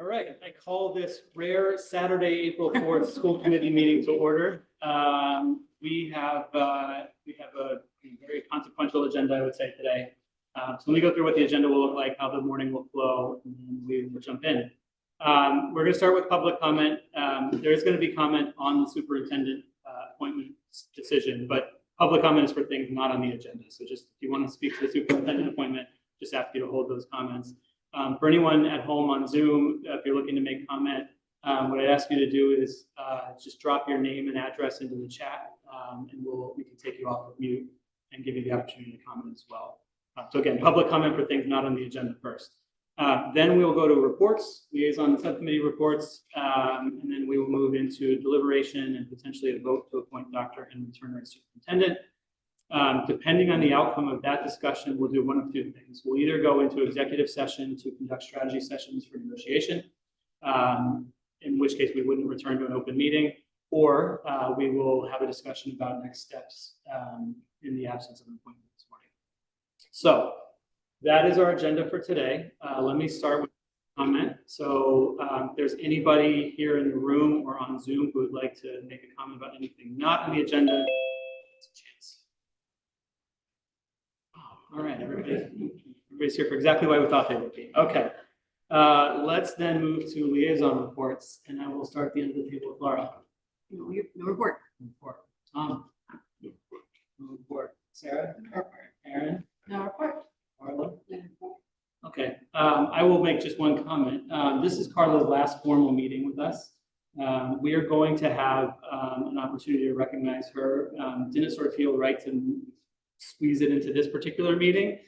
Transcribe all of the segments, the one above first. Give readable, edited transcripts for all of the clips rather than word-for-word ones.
All right, I call this rare Saturday, April 4th school committee meeting to order. We have a very consequential agenda, I would say, today. So let me go through what the agenda will look like, how the morning will flow, and then we will jump in. We're going to start with public comment. There is going to be comment on the superintendent appointment decision, but public comment is for things not on the agenda. So just if you want to speak to the superintendent appointment, just ask you to hold those comments. For anyone at home on Zoom, if you're looking to make comment, what I'd ask you to do is just drop your name and address into the chat, and we can take you off of mute and give you the opportunity to comment as well. So again, public comment for things not on the agenda first. Then we will go to reports, liaison subcommittee reports, and then we will move into deliberation and potentially a vote to appoint Dr. Henry Turner as superintendent. Depending on the outcome of that discussion, we'll do one of two things. We'll either go into executive session to conduct strategy sessions for negotiation, in which case we wouldn't return to an open meeting, or we will have a discussion about next steps in the absence of an appointment this morning. So that is our agenda for today. Let me start with comment. So if there's anybody here in the room or on Zoom who would like to make a comment about anything not on the agenda, it's a chance. All right, everybody's here for exactly why we thought they would be. Okay, let's then move to liaison reports, and I will start at the end of the table with Laura. No report. Report. Tom. No report. Sarah. No report. Aaron. No report. Carla. No report. Okay, I will make just one comment. This is Carla's last formal meeting with us. We are going to have an opportunity to recognize her. Didn't sort of feel right to squeeze it into this particular meeting.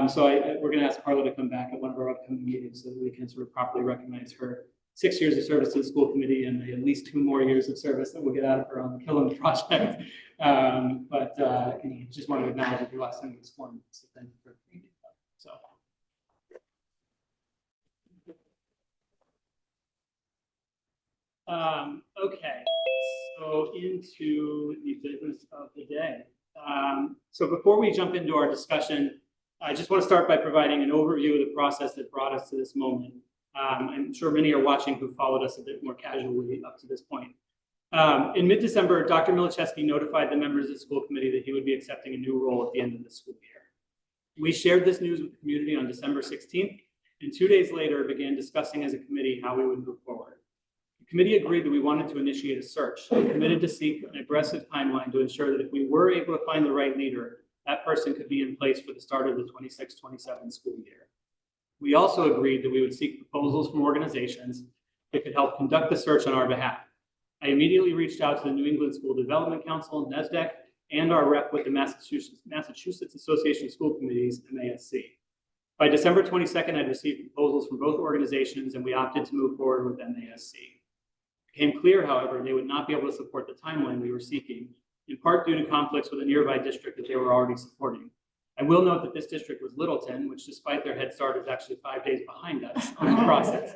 So we're going to ask Carla to come back at one of our upcoming meetings so that we can sort of properly recognize her 6 years of service to the school committee and at least 2 more years of service that we'll get out of her on the Killam project. But just want to acknowledge that your last time was formed. So thank you for being here. So. Okay, so into the business of the day. So before we jump into our discussion, I just want to start by providing an overview of the process that brought us to this moment. I'm sure many are watching who followed us a bit more casually up to this point. In mid-December, Dr. Milichewski notified the members of the school committee that he would be accepting a new role at the end of the school year. We shared this news with the community on December 16th, and 2 days later began discussing as a committee how we would move forward. The committee agreed that we wanted to initiate a search and committed to seek an aggressive timeline to ensure that if we were able to find the right leader, that person could be in place for the start of the 26-27 school year. We also agreed that we would seek proposals from organizations that could help conduct the search on our behalf. I immediately reached out to the New England School Development Council, NESDEC, and our rep with the Massachusetts Association of School Committees, MASC. By December 22nd, I'd received proposals from both organizations, and we opted to move forward with MASC. It became clear, however, they would not be able to support the timeline we were seeking, in part due to conflicts with a nearby district that they were already supporting. I will note that this district was Littleton, which despite their head start is actually 5 days behind us on the process.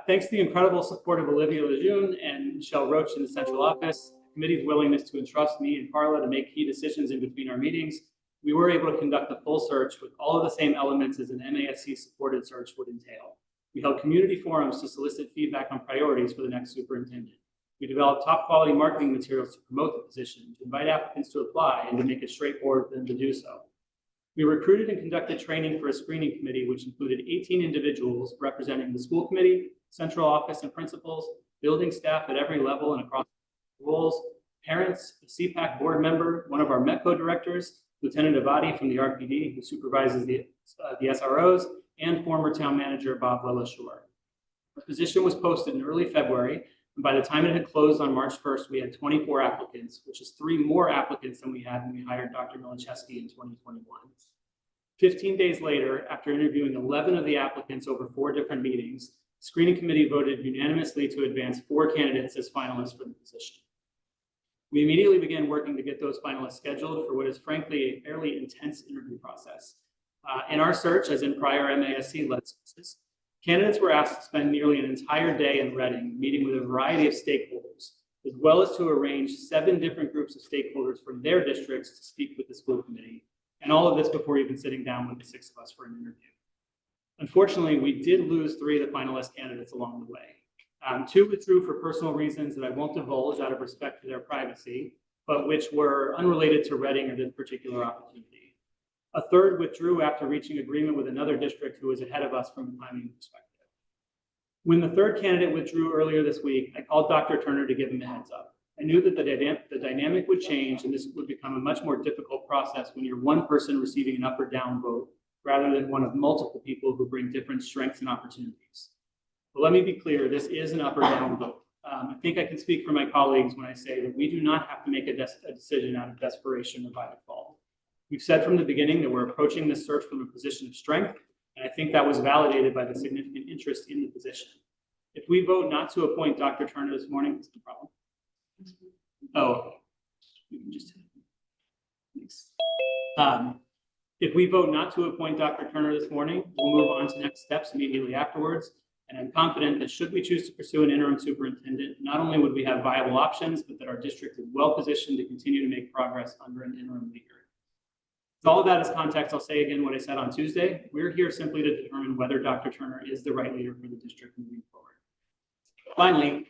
Thanks to the incredible support of Olivia Lejeune and Michelle Roach in the central office, the committee's willingness to entrust me and Carla to make key decisions in between our meetings, we were able to conduct a full search with all of the same elements as an MASC-supported search would entail. We held community forums to solicit feedback on priorities for the next superintendent. We developed top quality marketing materials to promote the position, to invite applicants to apply, and to make it straightforward for them to do so. We recruited and conducted training for a screening committee, which included 18 individuals representing the school committee, central office and principals, building staff at every level and across roles, parents, a CPAC board member, one of our METCO directors, Lieutenant Avadi from the RPD, who supervises the SROs, and former town manager Bob Lelashore. The position was posted in early February, and by the time it had closed on March 1st, we had 24 applicants, which is 3 more applicants than we had when we hired Dr. Milichewski in 2021. 15 days later, after interviewing 11 of the applicants over 4 different meetings, the screening committee voted unanimously to advance 4 candidates as finalists for the position. We immediately began working to get those finalists scheduled for what is frankly a fairly intense interview process. In our search, as in prior MASC-led searches, candidates were asked to spend nearly an entire day in Reading meeting with a variety of stakeholders, as well as to arrange 7 different groups of stakeholders from their districts to speak with the school committee, and all of this before even sitting down with the 6 of us for an interview. Unfortunately, we did lose 3 of the finalist candidates along the way. 2 withdrew for personal reasons that I won't divulge out of respect for their privacy, but which were unrelated to Reading or this particular opportunity. A 3rd withdrew after reaching agreement with another district who was ahead of us from a timing perspective. When the 3rd candidate withdrew earlier this week, I called Dr. Turner to give him a heads up. I knew that the dynamic would change and this would become a much more difficult process when you're one person receiving an up or down vote rather than one of multiple people who bring different strengths and opportunities. But let me be clear, this is an up or down vote. I think I can speak for my colleagues when I say that we do not have to make a decision out of desperation or by default. We've said from the beginning that we're approaching this search from a position of strength, and I think that was validated by the significant interest in the position. If we vote not to appoint Dr. Turner this morning, what's the problem? Oh, we can just thanks. If we vote not to appoint Dr. Turner this morning, we'll move on to next steps immediately afterwards. And I'm confident that should we choose to pursue an interim superintendent, not only would we have viable options, but that our district is well positioned to continue to make progress under an interim leader. With all of that as context, I'll say again what I said on Tuesday. We're here simply to determine whether Dr. Turner is the right leader for the district moving forward. Finally,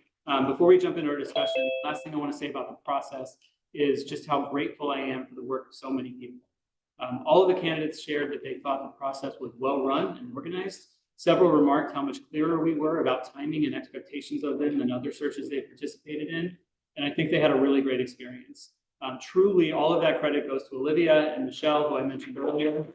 before we jump into our discussion, the last thing I want to say about the process is just how grateful I am for the work of so many people. All of the candidates shared that they thought the process was well run and organized. Several remarked how much clearer we were about timing and expectations of them than other searches they participated in. And I think they had a really great experience. Truly, all of that credit goes to Olivia and Michelle, who I mentioned earlier.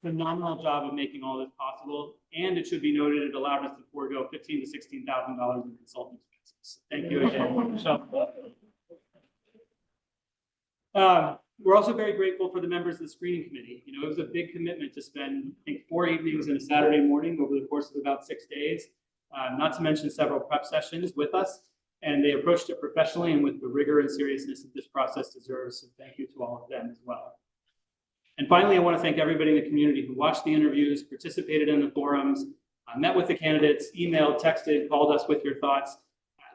Phenomenal job of making all this possible. And it should be noted, it allowed us to forego $15,000 to $16,000 in consulting expenses. Thank you again, Michelle. We're also very grateful for the members of the screening committee. You know, it was a big commitment to spend, I think, 4 evenings and a Saturday morning over the course of about 6 days, not to mention several prep sessions with us. And they approached it professionally and with the rigor and seriousness that this process deserves. So thank you to all of them as well. And finally, I want to thank everybody in the community who watched the interviews, participated in the forums, met with the candidates, emailed, texted, called us with your thoughts.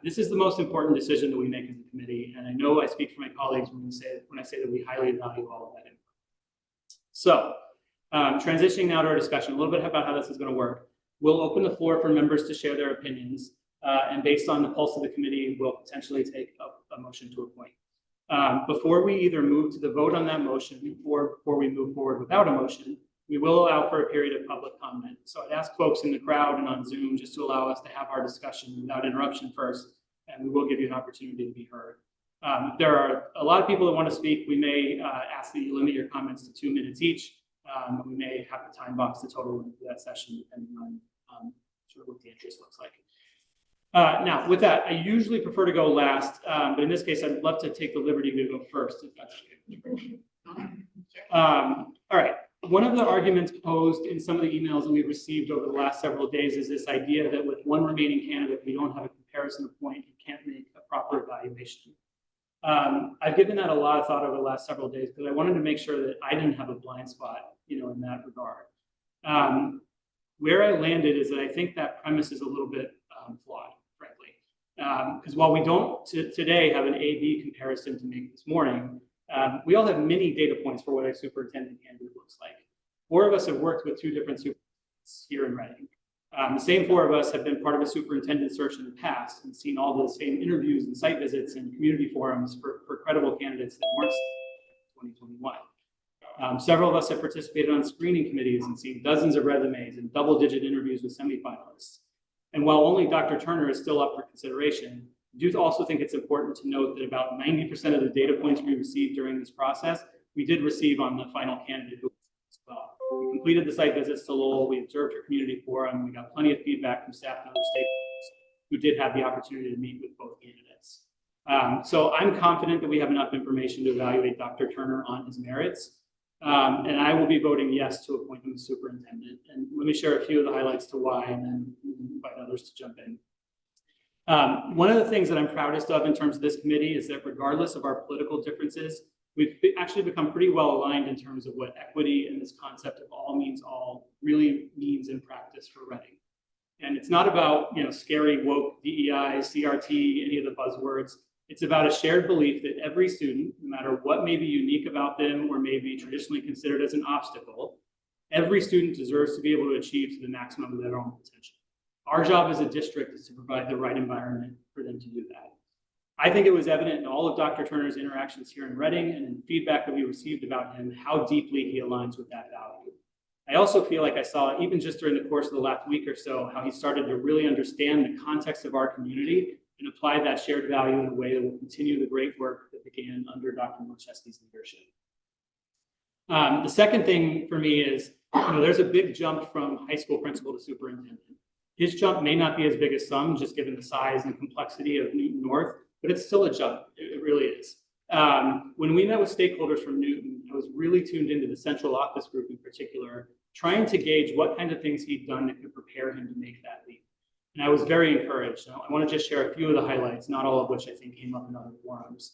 This is the most important decision that we make as a committee, and I know I speak for my colleagues when I say that we highly value all of that input. So, transitioning now to our discussion, a little bit about how this is going to work. We'll open the floor for members to share their opinions, and based on the pulse of the committee, we'll potentially take a motion to appoint. Before we either move to the vote on that motion or before we move forward without a motion, we will allow for a period of public comment. So I'd ask folks in the crowd and on Zoom just to allow us to have our discussion without interruption first, and we will give you an opportunity to be heard. There are a lot of people that want to speak. We may ask that you limit your comments to 2 minutes each. We may have to time box the total into that session depending on sort of what the interest looks like. Now, with that, I usually prefer to go last, but in this case, I'd love to take the liberty to go first, if that's okay. All right. One of the arguments posed in some of the emails that we've received over the last several days is this idea that with one remaining candidate, we don't have a comparison of point, you can't make a proper evaluation. I've given that a lot of thought over the last several days because I wanted to make sure that I didn't have a blind spot, you know, in that regard. Where I landed is that I think that premise is a little bit flawed, frankly. Because while we don't today have an A-B comparison to make this morning, we all have many data points for what a superintendent candidate looks like. 4 of us have worked with 2 different superintendents here in Reading. The same 4 of us have been part of a superintendent search in the past and seen all the same interviews and site visits and community forums for credible candidates that weren't in 2021. Several of us have participated on screening committees and seen dozens of resumes and double-digit interviews with semifinalists. And while only Dr. Turner is still up for consideration, I do also think it's important to note that about 90% of the data points we received during this process, we did receive on the final candidate as well. We completed the site visits to Lowell, we observed her community forum, we got plenty of feedback from staff and other stakeholders who did have the opportunity to meet with both candidates. So I'm confident that we have enough information to evaluate Dr. Turner on his merits. And I will be voting yes to appoint him as superintendent. And let me share a few of the highlights to why, and then invite others to jump in. One of the things that I'm proudest of in terms of this committee is that regardless of our political differences, we've actually become pretty well aligned in terms of what equity and this concept of all means all really means in practice for Reading. And it's not about, you know, scary woke DEI, CRT, any of the buzzwords. It's about a shared belief that every student, no matter what may be unique about them or may be traditionally considered as an obstacle, Every student deserves to be able to achieve to the maximum of their own potential. Our job as a district is to provide the right environment for them to do that. I think it was evident in all of Dr. Turner's interactions here in Reading and in feedback that we received about him, how deeply he aligns with that value. I also feel like I saw, even just during the course of the last week or so, how he started to really understand the context of our community and apply that shared value in a way that will continue the great work that began under Dr. Milcheski's leadership. The second thing for me is, there's a big jump from high school principal to superintendent. His jump may not be as big as some, just given the size and complexity of Newton North, but it's still a jump. It really is. When we met with stakeholders from Newton, I was really tuned into the central office group in particular, trying to gauge what kind of things he'd done that could prepare him to make that leap. And I was very encouraged. I want to just share a few of the highlights, not all of which I think came up in other forums.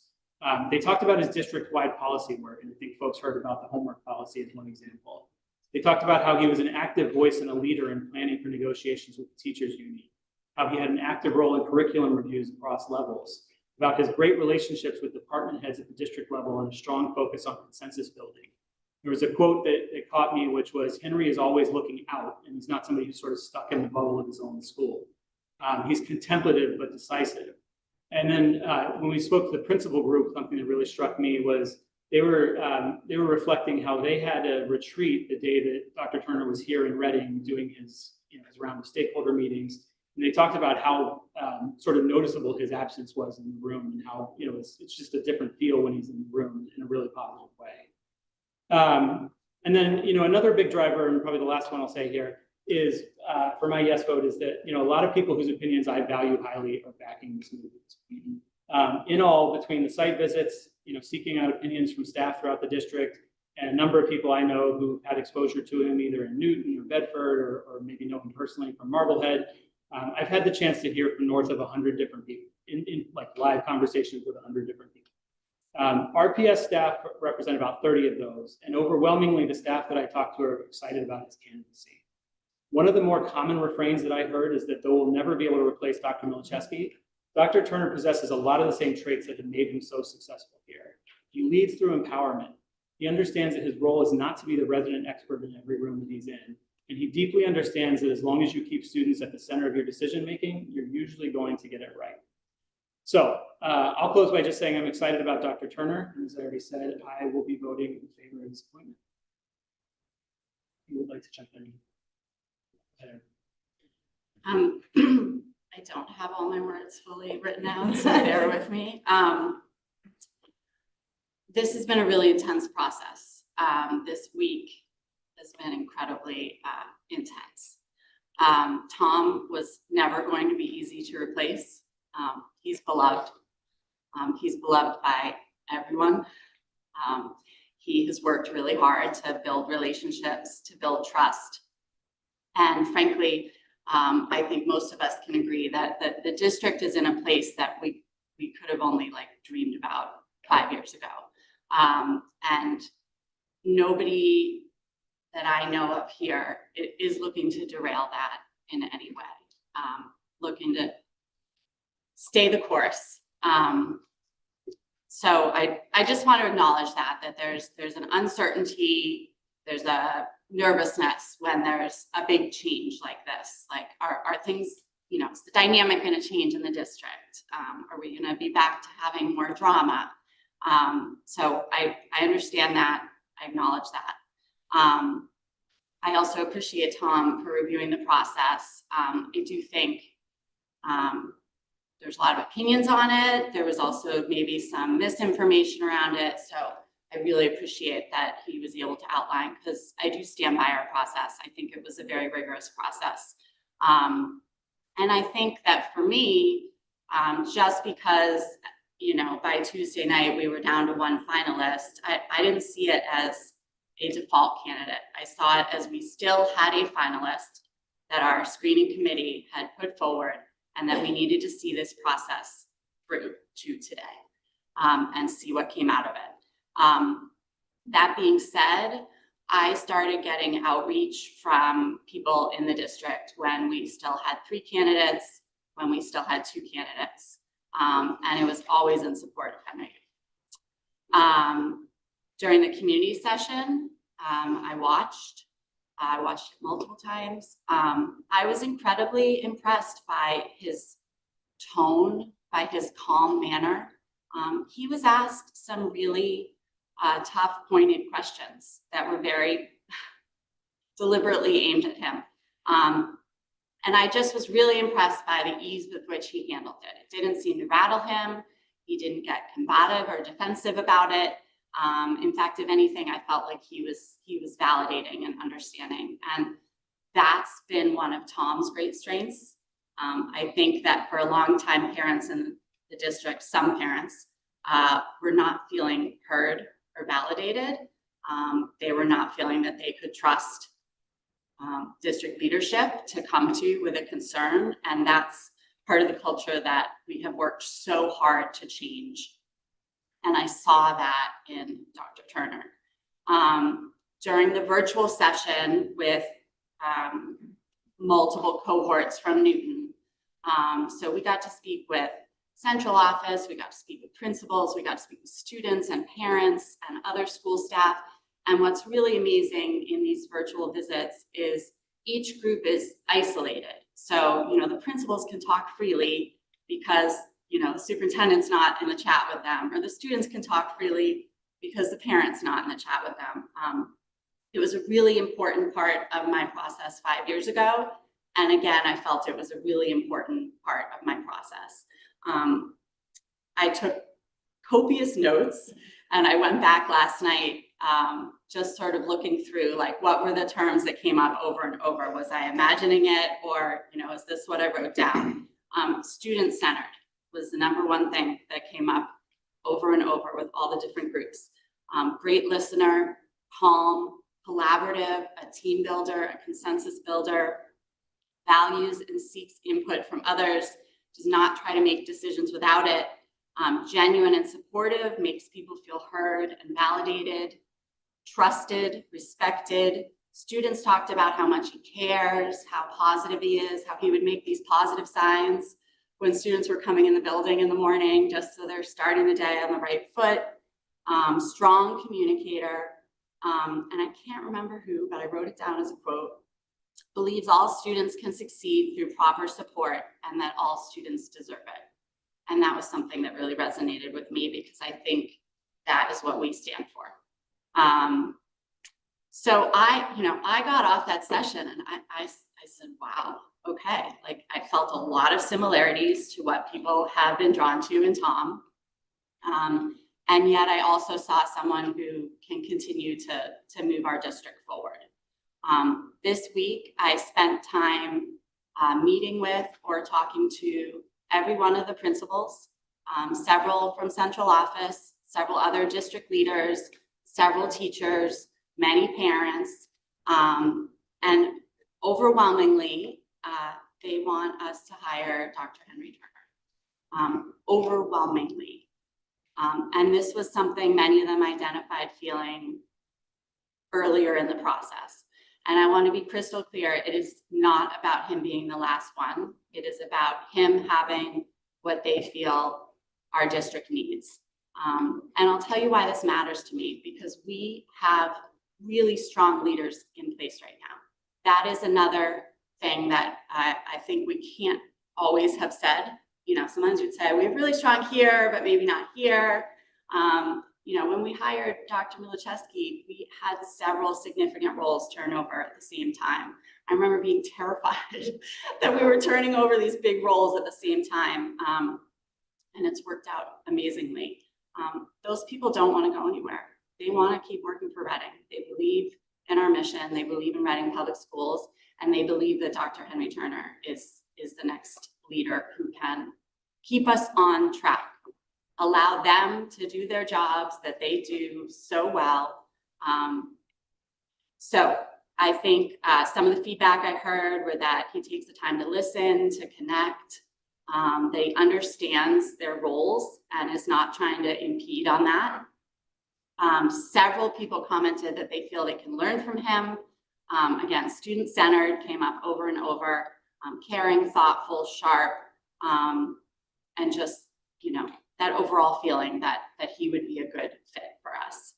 They talked about his district-wide policy work, and I think folks heard about the homework policy as one example. They talked about how he was an active voice and a leader in planning for negotiations with the teachers union, how he had an active role in curriculum reviews across levels, about his great relationships with department heads at the district level and a strong focus on consensus building. There was a quote that caught me, which was, Henry is always looking out, and he's not somebody who's sort of stuck in the bubble of his own school. He's contemplative but decisive. And then when we spoke to the principal group, something that really struck me was they were reflecting how they had a retreat the day that Dr. Turner was here in Reading doing his round of stakeholder meetings. And they talked about how sort of noticeable his absence was in the room and how, it's just a different feel when he's in the room in a really positive way. And then, another big driver, and probably the last one I'll say here, is for my yes vote is that, a lot of people whose opinions I value highly are backing this movement. In all, between the site visits, seeking out opinions from staff throughout the district, and a number of people I know who had exposure to him either in Newton or Bedford or maybe know him personally from Marblehead, I've had the chance to hear from north of 100 different people in like live conversations with 100 different people. RPS staff represent about 30 of those, and overwhelmingly the staff that I talked to are excited about his candidacy. One of the more common refrains that I heard is that though we'll never be able to replace Dr. Milcheski, Dr. Turner possesses a lot of the same traits that have made him so successful here. He leads through empowerment. He understands that his role is not to be the resident expert in every room that he's in. And he deeply understands that as long as you keep students at the center of your decision-making, you're usually going to get it right. So I'll close by just saying I'm excited about Dr. Turner. And as I already said, I will be voting in favor of his appointment. Who would like to jump in? I don't have all my words fully written out, so bear with me. This has been a really intense process. This week has been incredibly intense. Tom was never going to be easy to replace. He's beloved. He's beloved by everyone. He has worked really hard to build relationships, to build trust. And frankly, I think most of us can agree that the district is in a place that we could have only dreamed about 5 years ago. And nobody that I know of here is looking to derail that in any way, looking to stay the course. So I just want to acknowledge that there's an uncertainty, there's a nervousness when there's a big change like this. Are things, is the dynamic going to change in the district? Are we going to be back to having more drama? So I understand that. I acknowledge that. I also appreciate Tom for reviewing the process. I do think there's a lot of opinions on it. There was also maybe some misinformation around it. So I really appreciate that he was able to outline, because I do stand by our process. I think it was a very rigorous process. And I think that for me, just because, by Tuesday night, we were down to one finalist, I didn't see it as a default candidate. I saw it as we still had a finalist that our screening committee had put forward, and that we needed to see this process through to today and see what came out of it. That being said, I started getting outreach from people in the district when we still had 3 candidates, when we still had 2 candidates, and it was always in support of Henry. During the community session, I watched, I watched it multiple times. I was incredibly impressed by his tone, by his calm manner. He was asked some really tough, pointed questions that were very deliberately aimed at him. And I just was really impressed by the ease with which he handled it. It didn't seem to rattle him. He didn't get combative or defensive about it. In fact, if anything, I felt like he was validating and understanding. And that's been one of Tom's great strengths. I think that for a long time, parents in the district, some parents, were not feeling heard or validated. They were not feeling that they could trust district leadership to come to with a concern. And that's part of the culture that we have worked so hard to change. And I saw that in Dr. Turner. During the virtual session with multiple cohorts from Newton, so we got to speak with central office, we got to speak with principals, we got to speak with students and parents and other school staff. And what's really amazing in these virtual visits is each group is isolated. So, the principals can talk freely because, the superintendent's not in the chat with them, or the students can talk freely because the parent's not in the chat with them. It was a really important part of my process 5 years ago. And again, I felt it was a really important part of my process. I took copious notes, and I went back last night just sort of looking through, like, what were the terms that came up over and over? Was I imagining it, or, is this what I wrote down? Student-centered was the number one thing that came up over and over with all the different groups. Great listener, calm, collaborative, a team builder, a consensus builder, values and seeks input from others, does not try to make decisions without it, genuine and supportive, makes people feel heard and validated, trusted, respected. Students talked about how much he cares, how positive he is, how he would make these positive signs when students were coming in the building in the morning, just so they're starting the day on the right foot. Strong communicator, and I can't remember who, but I wrote it down as a quote, believes all students can succeed through proper support and that all students deserve it. And that was something that really resonated with me, because I think that is what we stand for. So I got off that session and I said, wow, okay. Like, I felt a lot of similarities to what people have been drawn to in Tom. And yet I also saw someone who can continue to move our district forward. This week, I spent time meeting with or talking to every one of the principals, several from central office, several other district leaders, several teachers, many parents, and overwhelmingly, they want us to hire Dr. Henry Turner. Overwhelmingly. And this was something many of them identified feeling earlier in the process. And I want to be crystal clear, it is not about him being the last one. It is about him having what they feel our district needs. And I'll tell you why this matters to me, because we have really strong leaders in place right now. That is another thing that I think we can't always have said. Sometimes you'd say, we have really strong here, but maybe not here. When we hired Dr. Milichewski, we had several significant roles turn over at the same time. I remember being terrified that we were turning over these big roles at the same time. And it's worked out amazingly. Those people don't want to go anywhere. They want to keep working for Reading. They believe in our mission. They believe in Reading Public Schools, and they believe that Dr. Henry Turner is the next leader who can keep us on track, allow them to do their jobs that they do so well. So I think some of the feedback I heard were that he takes the time to listen, to connect, that he understands their roles and is not trying to impede on that. Several people commented that they feel they can learn from him. Again, student-centered came up over and over, caring, thoughtful, sharp, and just, that overall feeling that he would be a good fit for us.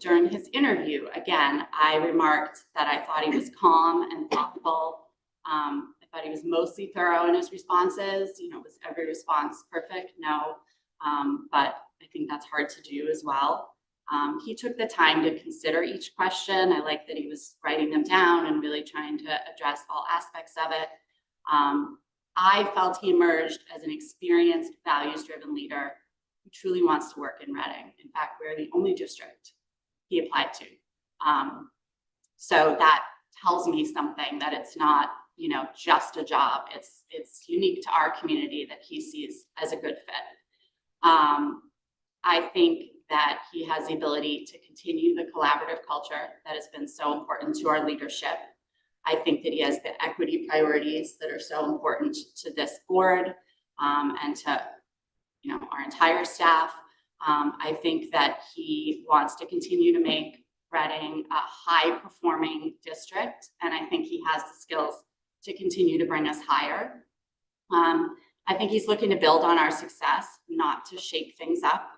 During his interview, again, I remarked that I thought he was calm and thoughtful. I thought he was mostly thorough in his responses. Was every response perfect? No, but I think that's hard to do as well. He took the time to consider each question. I like that he was writing them down and really trying to address all aspects of it. I felt he emerged as an experienced, values-driven leader who truly wants to work in Reading. In fact, we're the only district he applied to. So that tells me something, that it's not, just a job. It's unique to our community that he sees as a good fit. I think that he has the ability to continue the collaborative culture that has been so important to our leadership. I think that he has the equity priorities that are so important to this board and to our entire staff. I think that he wants to continue to make Reading a high-performing district, and I think he has the skills to continue to bring us higher. I think he's looking to build on our success, not to shake things up.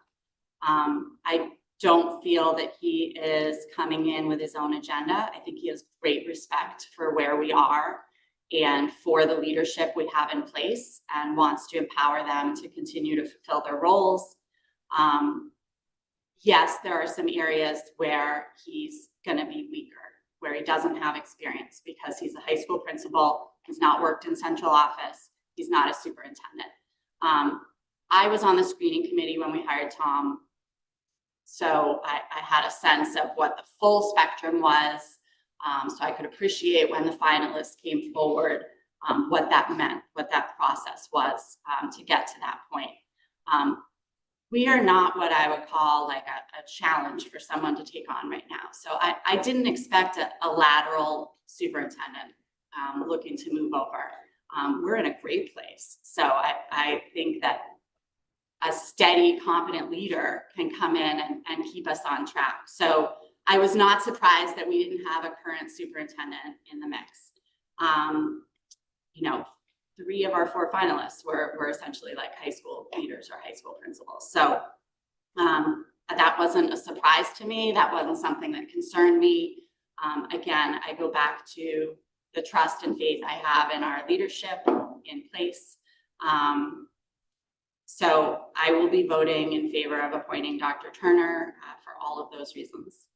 I don't feel that he is coming in with his own agenda. I think he has great respect for where we are and for the leadership we have in place, and wants to empower them to continue to fulfill their roles. Yes, there are some areas where he's going to be weaker, where he doesn't have experience because he's a high school principal, he's not worked in central office, he's not a superintendent. I was on the screening committee when we hired Tom, so I had a sense of what the full spectrum was, so I could appreciate when the finalists came forward, what that meant, what that process was to get to that point. We are not what I would call like a challenge for someone to take on right now. So I didn't expect a lateral superintendent looking to move over. We're in a great place. So I think that a steady, competent leader can come in and keep us on track. So I was not surprised that we didn't have a current superintendent in the mix. 3 of our 4 finalists were essentially like high school leaders or high school principals. So that wasn't a surprise to me. That wasn't something that concerned me. Again, I go back to the trust and faith I have in our leadership in place. So I will be voting in favor of appointing Dr. Turner for all of those reasons.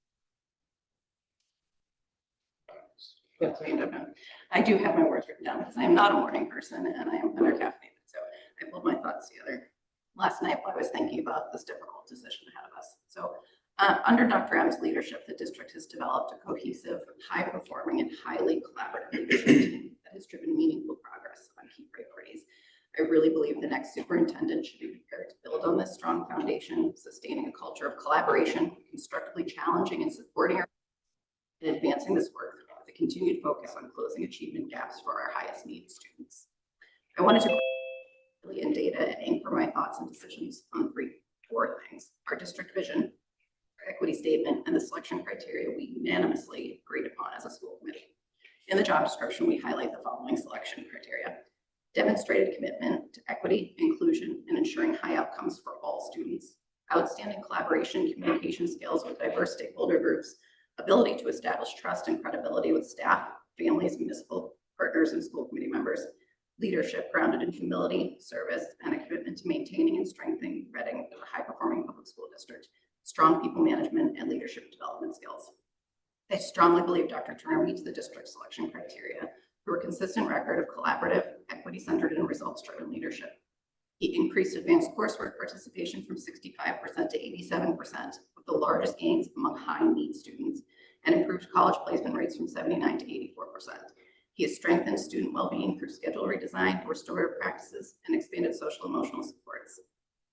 I do have my words written down because I am not a morning person and I am under-caffeinated. So I pulled my thoughts together last night while I was thinking about this difficult decision ahead of us. So under Dr. M's leadership, the district has developed a cohesive, high-performing, and highly collaborative leadership team that has driven meaningful progress on key priorities. I really believe the next superintendent should be prepared to build on this strong foundation, sustaining a culture of collaboration, constructively challenging and supporting our and advancing this work with a continued focus on closing achievement gaps for our highest need students. I wanted to really in data and anchor my thoughts and decisions on 4 things: our district vision, our equity statement, and the selection criteria we unanimously agreed upon as a school committee. In the job description, we highlight the following selection criteria: demonstrated commitment to equity, inclusion, and ensuring high outcomes for all students, outstanding collaboration, communication skills with diverse stakeholder groups, ability to establish trust and credibility with staff, families, municipal partners, and school committee members, leadership grounded in humility, service, and a commitment to maintaining and strengthening Reading as a high-performing public school district, strong people management, and leadership development skills. I strongly believe Dr. Turner meets the district selection criteria through a consistent record of collaborative, equity-centered, and results-driven leadership. He increased advanced coursework participation from 65% to 87%, with the largest gains among high-need students, and improved college placement rates from 79% to 84%. He has strengthened student well-being through schedule redesign, restorative practices, and expanded social emotional supports.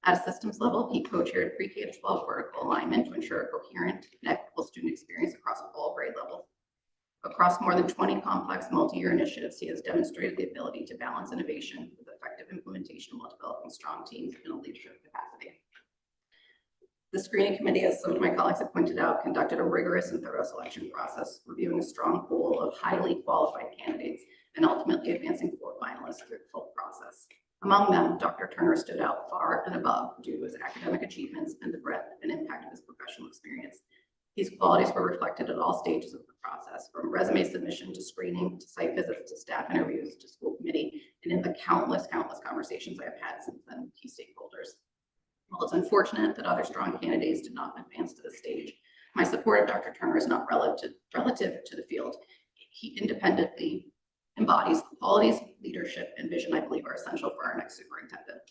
At a systems level, he co-chaired pre-K to 12 vertical alignment to ensure a coherent and equitable student experience across all grade levels. Across more than 20 complex multi-year initiatives, he has demonstrated the ability to balance innovation with effective implementation while developing strong teams in a leadership capacity. The screening committee, as some of my colleagues have pointed out, conducted a rigorous and thorough selection process, reviewing a strong pool of highly qualified candidates and ultimately advancing 4 finalists through the full process. Among them, Dr. Turner stood out far and above due to his academic achievements and the breadth and impact of his profession. professional experience. These qualities were reflected at all stages of the process, from resume submission to screening, to site visits, to staff interviews, to school committee, and in the countless conversations I have had since then with key stakeholders. While it's unfortunate that other strong candidates did not advance to this stage, my support of Dr. Turner is not relative to the field. He independently embodies the qualities, leadership, and vision I believe are essential for our next superintendent.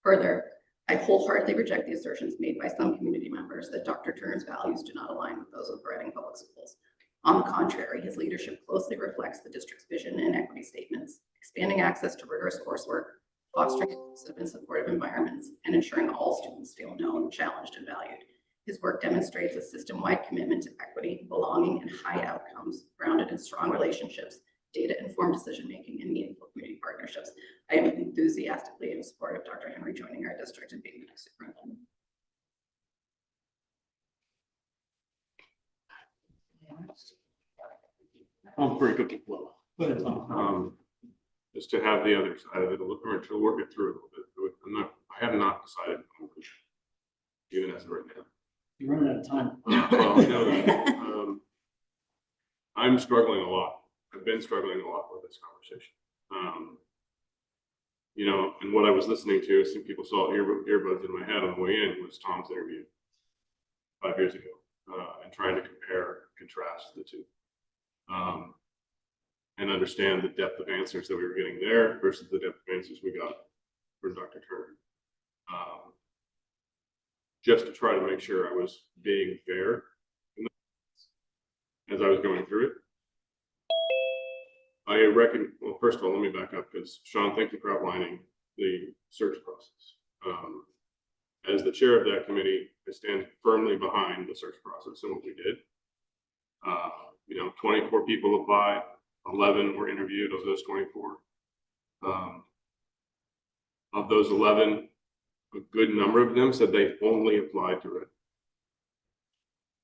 Further, I wholeheartedly reject the assertions made by some community members that Dr. Turner's values do not align with those of Reading Public Schools. On the contrary, his leadership closely reflects the district's vision and equity statements, expanding access to rigorous coursework, fostering inclusive and supportive environments, and ensuring all students feel known, challenged, and valued. His work demonstrates a system-wide commitment to equity, belonging, and high outcomes grounded in strong relationships, data-informed decision-making, and meaningful community partnerships. I am enthusiastically in support of Dr. Henry joining our district and being the next superintendent. I'm pretty good to flow. Go ahead, Tom. Just to have the other side of it, or to work it through a little bit. I have not decided, even as of right now. You're running out of time. Well, you know, I'm struggling a lot. I've been struggling a lot with this conversation. You know, and what I was listening to, some people saw earbuds in my head on the way in, was Tom's interview 5 years ago, and trying to compare, contrast the two, and understand the depth of answers that we were getting there versus the depth of answers we got from Dr. Turner. Just to try to make sure I was being fair as I was going through it. I reckon, well, first of all, let me back up, because Sean, thank you for outlining the search process. As the chair of that committee, I stand firmly behind the search process and what we did. You know, 24 people applied, 11 were interviewed of those 24. Of those 11, a good number of them said they only applied to it.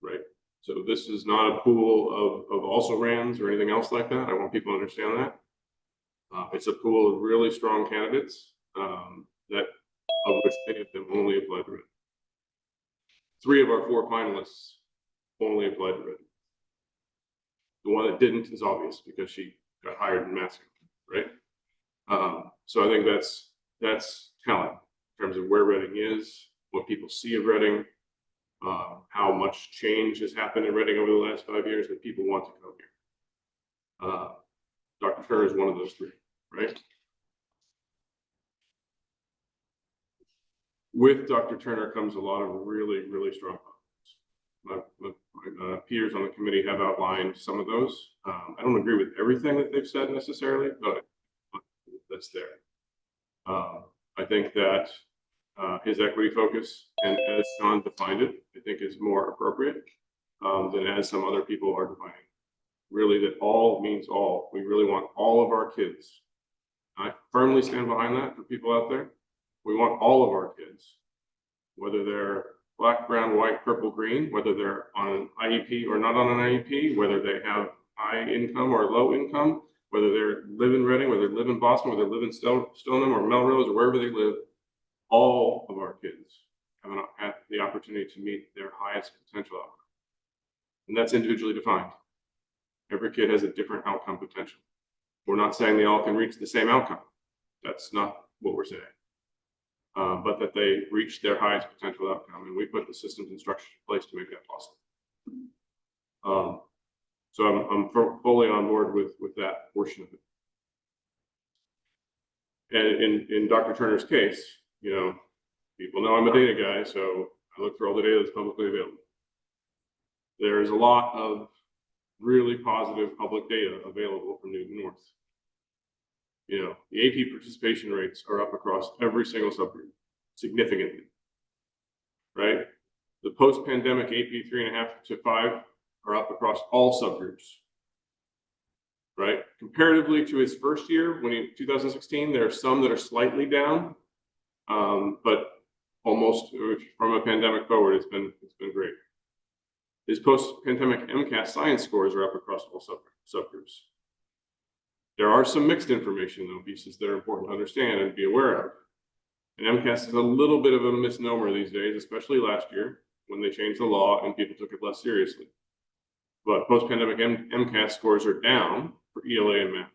Right? So this is not a pool of also-rans or anything else like that. I want people to understand that. It's a pool of really strong candidates that of which many of them only applied to it. 3 of our 4 finalists only applied to it. The one that didn't is obvious because she got hired in Mascot, right? So I think that's telling in terms of where Reading is, what people see of Reading, how much change has happened in Reading over the last 5 years that people want to come here. Dr. Turner is one of those 3, right? With Dr. Turner comes a lot of really, really strong comments. My peers on the committee have outlined some of those. I don't agree with everything that they've said necessarily, but that's there. I think that his equity focus, and as Sean defined it, I think is more appropriate than as some other people are defining. Really, that all means all. We really want all of our kids. I firmly stand behind that for people out there. We want all of our kids, whether they're black, brown, white, purple, green, whether they're on an IEP or not on an IEP, whether they have high income or low income, whether they live in Reading, whether they live in Boston, whether they live in Stoneham or Melrose or wherever they live, all of our kids have the opportunity to meet their highest potential outcome. And that's individually defined. Every kid has a different outcome potential. We're not saying they all can reach the same outcome. That's not what we're saying. But that they reach their highest potential outcome, and we put the systems and structures in place to make that possible. So I'm fully on board with that portion of it. And in Dr. Turner's case, you know, people know I'm a data guy, so I look for all the data that's publicly available. There's a lot of really positive public data available from Newton North. You know, the AP participation rates are up across every single subgroup significantly, right? The post-pandemic AP 3.5 to 5 are up across all subgroups, right? Comparatively to his first year, when in 2016, there are some that are slightly down, but almost from a pandemic forward, it's been great. His post-pandemic MCAS science scores are up across all subgroups. There are some mixed information, though, pieces that are important to understand and be aware of. And MCAS is a little bit of a misnomer these days, especially last year. when they changed the law and people took it less seriously. But post-pandemic MCAS scores are down for ELA and math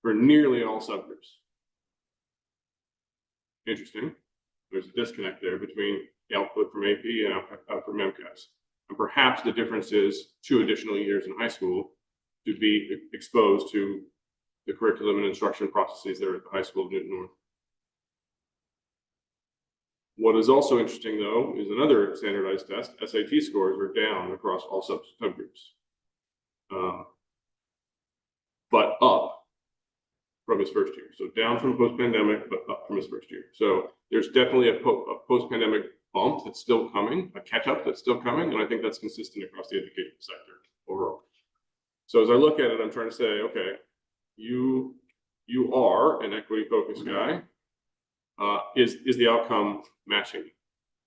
for nearly all subgroups. Interesting. There's a disconnect there between the output from AP and output from MCAS. And perhaps the difference is 2 additional years in high school to be exposed to the curriculum and instruction processes there at the high school of Newton North. What is also interesting, though, is another standardized test. SAT scores are down across all subgroups, but up from his first year. So down from post-pandemic, but up from his first year. So there's definitely a post-pandemic bump that's still coming, a catch-up that's still coming, and I think that's consistent across the education sector overall. So as I look at it, I'm trying to say, okay, you are an equity-focused guy. Is the outcome matching?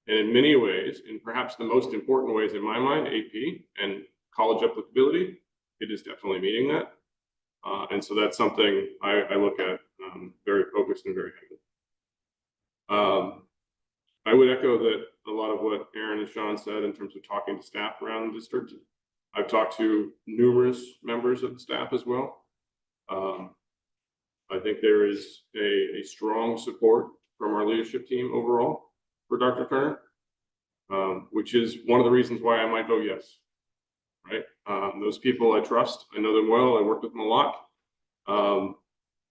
And in many ways, and perhaps the most important ways in my mind, AP and college applicability, it is definitely meeting that. And so that's something I look at very focused and very heavily. I would echo that a lot of what Aaron and Sean said in terms of talking to staff around the district. I've talked to numerous members of the staff as well. I think there is a strong support from our leadership team overall for Dr. Turner, which is one of the reasons why I might vote yes. Right? Those people I trust, I know them well, I work with them a lot.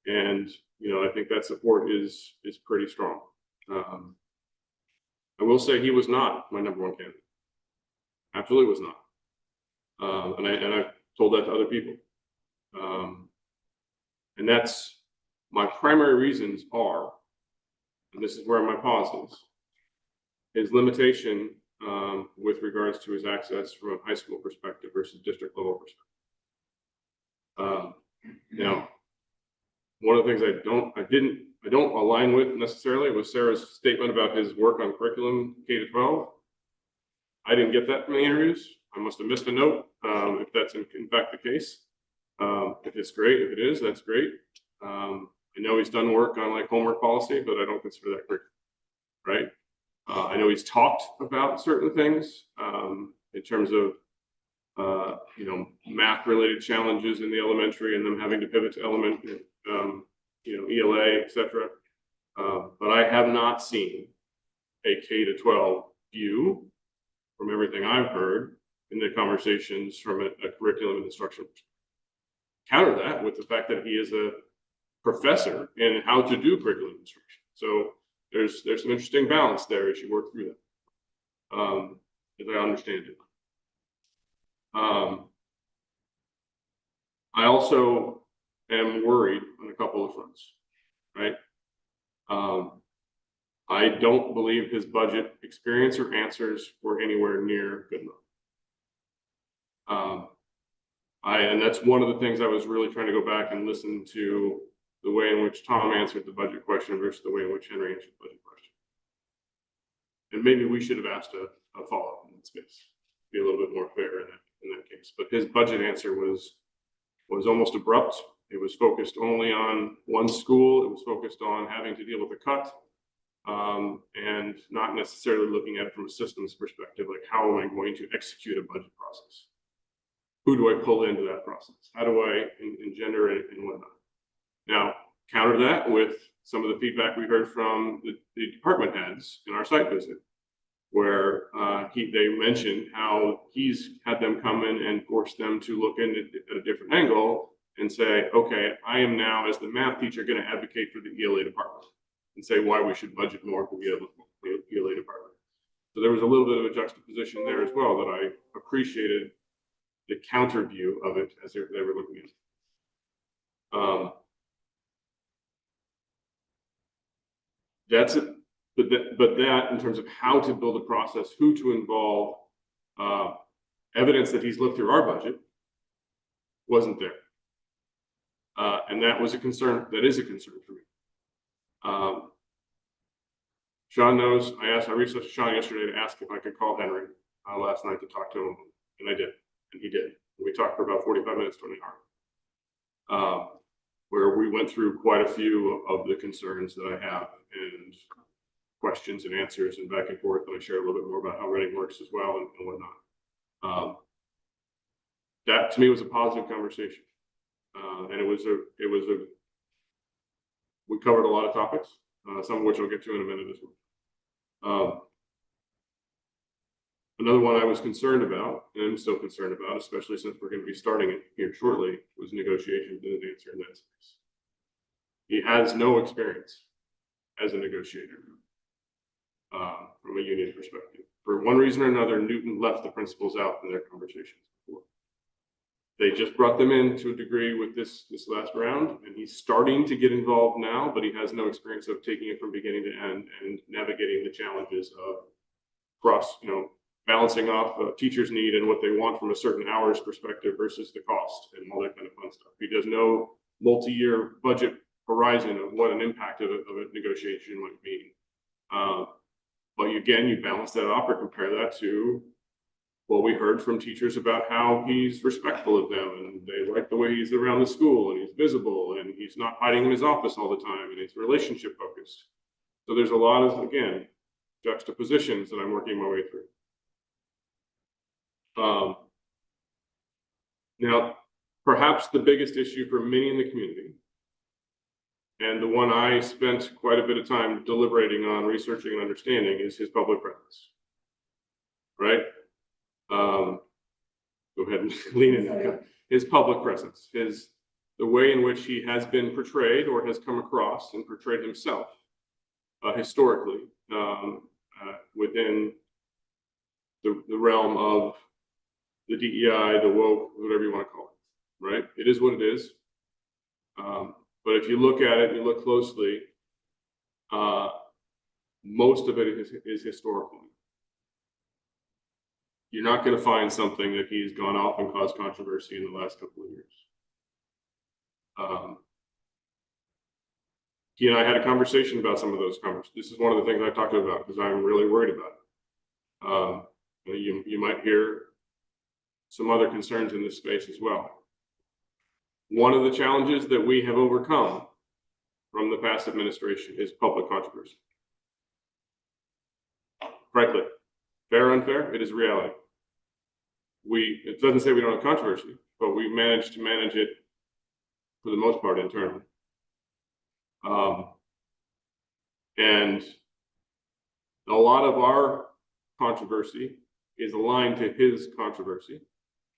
And you know, I think that support is pretty strong. I will say he was not my #1 candidate. Absolutely was not. And I've told that to other people. And that's my primary reasons are, and this is where my pause is, his limitation with regards to his access from a high school perspective versus district level perspective. Now, one of the things I don't align with necessarily was Sarah's statement about his work on curriculum K-12. I didn't get that from the interviews. I must have missed a note if that's in fact the case. If it's great, if it is, that's great. I know he's done work on like homework policy, but I don't consider that curriculum, right? I know he's talked about certain things in terms of you know, math related challenges in the elementary and them having to pivot to you know, ELA, etc. But I have not seen a K-12 view from everything I've heard in the conversations from a curriculum and instruction. Counter that with the fact that he is a professor in how to do curriculum instruction. So there's some interesting balance there as you work through that, as I understand it. I also am worried on a couple of fronts, right? I don't believe his budget experience or answers were anywhere near good enough. And that's one of the things I was really trying to go back and listen to the way in which Tom answered the budget question versus the way in which Henry answered the budget question. And maybe we should have asked a follow-up in that space, be a little bit more fair in that case. But his budget answer was almost abrupt. It was focused only on one school. It was focused on having to deal with a cut and not necessarily looking at it from a systems perspective, like how am I going to execute a budget process? Who do I pull into that process? How do I engender it and whatnot? Now, counter that with some of the feedback we heard from the department heads in our site visit, where they mentioned how he's had them come in and force them to look in at a different angle and say, okay, I am now, as the math teacher, going to advocate for the ELA department and say why we should budget more for the ELA department. So there was a little bit of a juxtaposition there as well that I appreciated the counter view of it as they were looking at it. That's it. But that in terms of how to build a process, who to involve, evidence that he's looked through our budget wasn't there. And that was a concern, that is a concern for me. Sean knows, I reached out to Sean yesterday to ask if I could call Henry last night to talk to him, and I did, and he did. We talked for about 45 minutes to an hour, where we went through quite a few of the concerns that I have, and questions and answers and back and forth, and I shared a little bit more about how Reading works as well and whatnot. That to me was a positive conversation, and we covered a lot of topics, some of which I'll get to in a minute as well. Another one I was concerned about, and I'm still concerned about, especially since we're going to be starting it here shortly, was negotiations and an answer in that space. He has no experience as a negotiator from a union perspective. For one reason or another, Newton left the principals out in their conversations before. They just brought them in to a degree with this last round, and he's starting to get involved now, but he has no experience of taking it from beginning to end and navigating the challenges of balancing off a teacher's need and what they want from a certain hours perspective versus the cost and all that kind of fun stuff. He does no multi-year budget horizon of what an impact of a negotiation might mean. But again, you balance that off or compare that to what we heard from teachers about how he's respectful of them and they like the way he's around the school and he's visible and he's not hiding in his office all the time and he's relationship focused. So there's a lot of, again, juxtapositions that I'm working my way through. Now, perhaps the biggest issue for many in the community, and the one I spent quite a bit of time deliberating on, researching and understanding, is his public presence, right? Go ahead and lean in. His public presence, the way in which he has been portrayed or has come across and portrayed himself historically within the realm of the DEI, the woke, whatever you want to call it, right? It is what it is. But if you look at it, you look closely, most of it is historical. You're not going to find something that he's gone off and caused controversy in the last couple of years. He and I had a conversation about some of those conversations. This is one of the things I talked about because I'm really worried about it. You might hear some other concerns in this space as well. One of the challenges that we have overcome from the past administration is public controversy. Frankly, fair or unfair, it is reality. It doesn't say we don't have controversy, but we managed to manage it for the most part internally. And a lot of our controversy is aligned to his controversy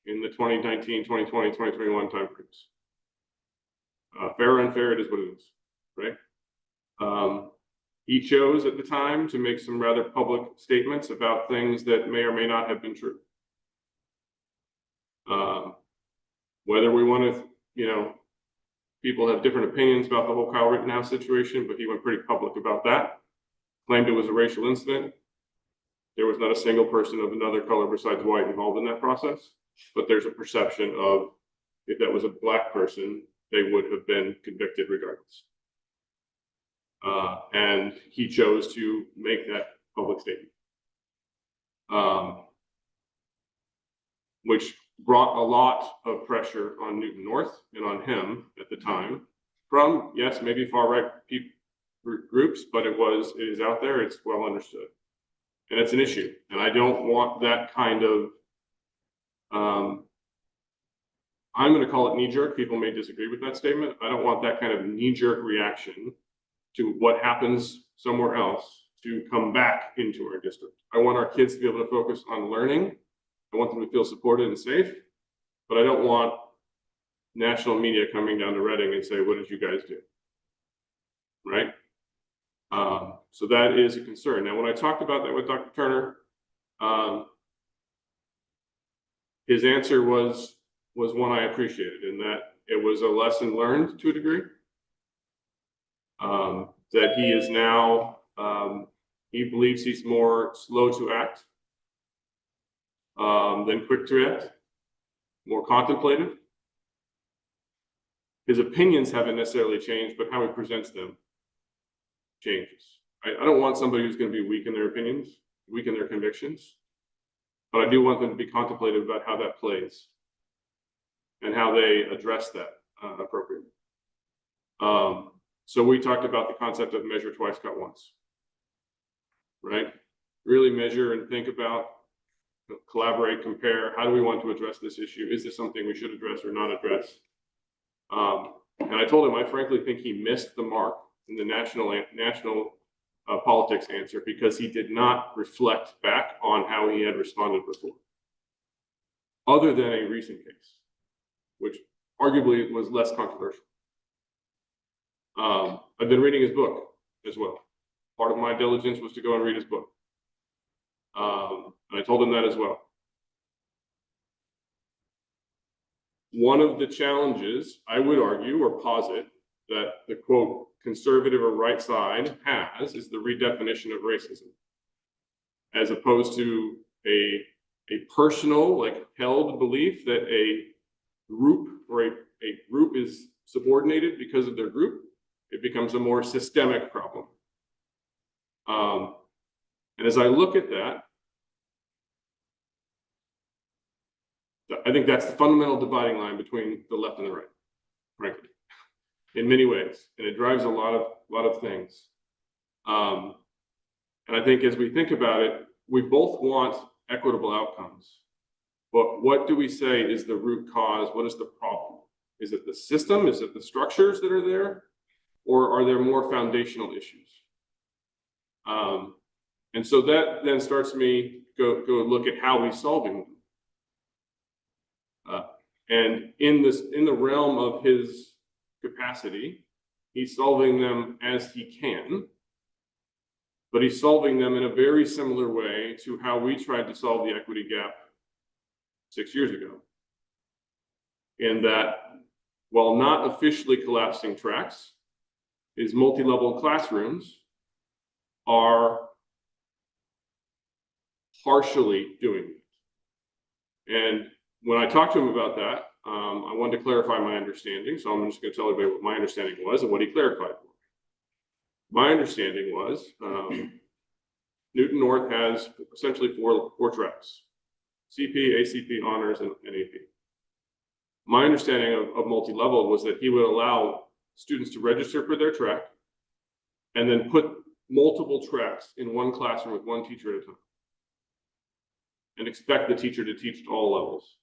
in the 2019, 2020, 2021 timeframes. Fair or unfair, it is what it is, right? He chose at the time to make some rather public statements about things that may or may not have been true. Whether we want to, people have different opinions about the whole Kyle Rittenhouse situation, but he went pretty public about that. Claimed it was a racial incident. There was not a single person of another color besides white involved in that process, but there's a perception of if that was a black person, they would have been convicted regardless. And he chose to make that public statement, which brought a lot of pressure on Newton North and on him at the time from, yes, maybe far-right groups, but it is out there, it's well understood. And it's an issue. And I don't want that kind of, I'm going to call it knee-jerk. People may disagree with that statement. I don't want that kind of knee-jerk reaction to what happens somewhere else to come back into our district. I want our kids to be able to focus on learning. I want them to feel supported and safe, but I don't want national media coming down to Reading and say, what did you guys do? Right? So that is a concern. Now, when I talked about that with Dr. Turner, his answer was one I appreciated in that it was a lesson learned to a degree. That he is now, he believes he's more slow to act than quick to act, more contemplative. His opinions haven't necessarily changed, but how he presents them changes. I don't want somebody who's going to be weak in their opinions, weak in their convictions, but I do want them to be contemplative about how that plays and how they address that appropriately. So we talked about the concept of measure twice, cut once. right? Really measure and think about, collaborate, compare. How do we want to address this issue? Is this something we should address or not address? And I told him I frankly think he missed the mark in the national politics answer because he did not reflect back on how he had responded before, other than a recent case, which arguably was less controversial. I've been reading his book as well. Part of my diligence was to go and read his book. And I told him that as well. One of the challenges, I would argue or posit, that the quote conservative or right side has is the redefinition of racism, as opposed to a personal, like, held belief that a group or a group is subordinated because of their group. It becomes a more systemic problem. And as I look at that, I think that's the fundamental dividing line between the left and the right, frankly, in many ways, and it drives a lot of things. And I think as we think about it, we both want equitable outcomes, but what do we say is the root cause? What is the problem? Is it the system? Is it the structures that are there, or are there more foundational issues? And so that then starts me go look at how he's solving them. And in the realm of his capacity, he's solving them as he can, but he's solving them in a very similar way to how we tried to solve the equity gap 6 years ago. In that, while not officially collapsing tracks, his multi-level classrooms are partially doing it. And when I talked to him about that, I wanted to clarify my understanding. So I'm just going to tell everybody what my understanding was and what he clarified for me. My understanding was Newton North has essentially four tracks: CP, ACP, honors, and AP. My understanding of multi-level was that he would allow students to register for their track and then put multiple tracks in one classroom with one teacher at a time, and expect the teacher to teach at all levels.